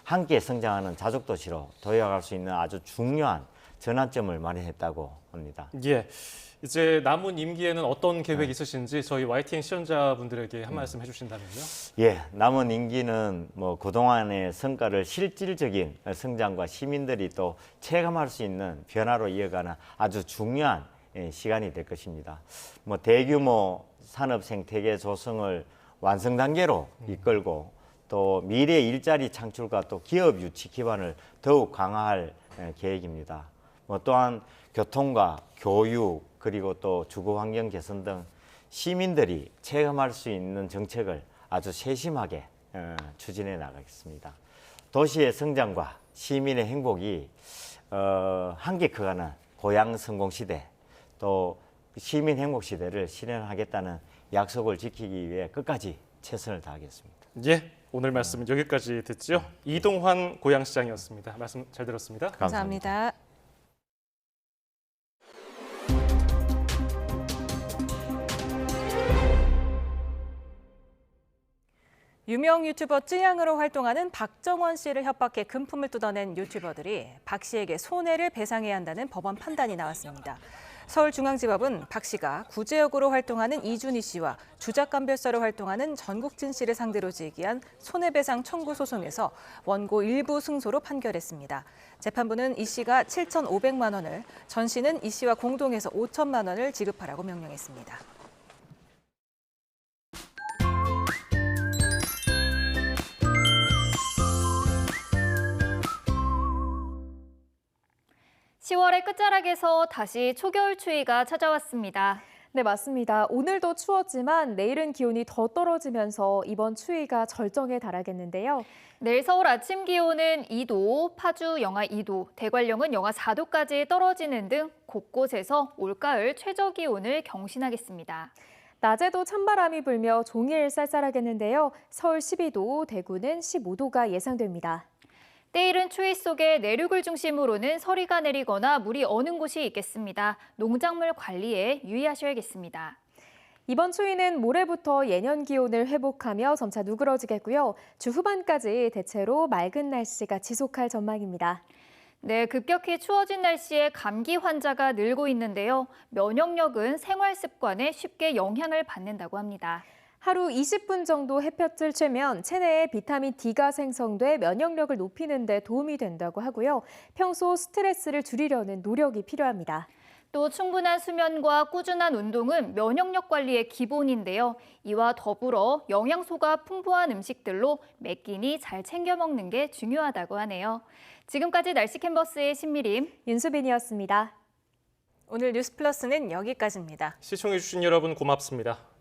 함께 성장하는 자족도시로 도약할 수 있는 아주 중요한 전환점을 마련했다고 합니다. 예. 이제 남은 임기에는 어떤 계획 있으신지 저희 YTN 시청자분들에게 한 말씀 해주신다면요. 예, 남은 임기는 그동안의 성과를 실질적인 성장과 시민들이 또 체감할 수 있는 변화로 이어가는 아주 중요한 시간이 될 것입니다. 대규모 산업 생태계 조성을 완성 단계로 이끌고 또 미래 일자리 창출과 또 기업 유치 기반을 더욱 강화할 계획입니다. 또한 교통과 교육 그리고 또 주거 환경 개선 등 시민들이 체감할 수 있는 정책을 아주 세심하게 추진해 나가겠습니다. 도시의 성장과 시민의 행복이 함께 커가는 고양 성공 시대 또 시민 행복 시대를 실현하겠다는 약속을 지키기 위해 끝까지 최선을 다하겠습니다. 예, 오늘 말씀은 여기까지 듣죠. 이동환 고양시장이었습니다. 말씀 잘 들었습니다. 감사합니다. 유명 유튜버 쯔양으로 활동하는 박정원 씨를 협박해 금품을 뜯어낸 유튜버들이 박 씨에게 손해를 배상해야 한다는 법원 판단이 나왔습니다. 서울중앙지법은 박 씨가 구제역으로 활동하는 이준희 씨와 주작감별사로 활동하는 전국진 씨를 상대로 제기한 손해배상 청구 소송에서 원고 일부 승소로 판결했습니다. 재판부는 이 씨가 7,500만 원을, 전 씨는 이 씨와 공동해서 5천만 원을 지급하라고 명령했습니다. (10월의) 끝자락에서 다시 초겨울 추위가 찾아왔습니다. 네, 맞습니다. 오늘도 추웠지만 내일은 기온이 더 떨어지면서 이번 추위가 절정에 달하겠는데요. 내일 서울 아침 기온은 2도, 파주 영하 2도, 대관령은 영하 4도까지 떨어지는 등 곳곳에서 올가을 최저 기온을 경신하겠습니다. 낮에도 찬바람이 불며 종일 쌀쌀하겠는데요. 서울 12도, 대구는 15도가 예상됩니다. 때이른 추위 속에 내륙을 중심으로는 서리가 내리거나 물이 어는 곳이 있겠습니다. 농작물 관리에 유의하셔야겠습니다. 이번 추위는 모레부터 예년 기온을 회복하며 점차 누그러지겠고요. 주 후반까지 대체로 맑은 날씨가 지속할 전망입니다. 네, 급격히 추워진 날씨에 감기 환자가 늘고 있는데요. 면역력은 생활 습관에 쉽게 영향을 받는다고 합니다. 하루 20분 정도 햇볕을 쬐면 체내에 비타민 D가 생성돼 면역력을 높이는 데 도움이 된다고 하고요. 평소 스트레스를 줄이려는 노력이 필요합니다. 또 충분한 수면과 꾸준한 운동은 면역력 관리의 기본인데요. 이와 더불어 영양소가 풍부한 음식들로 매 끼니 잘 챙겨 먹는 게 중요하다고 하네요. 지금까지 날씨 캔버스의 신미림, 윤수빈이었습니다. 오늘 뉴스플러스는 여기까지입니다. 시청해주신 여러분 고맙습니다.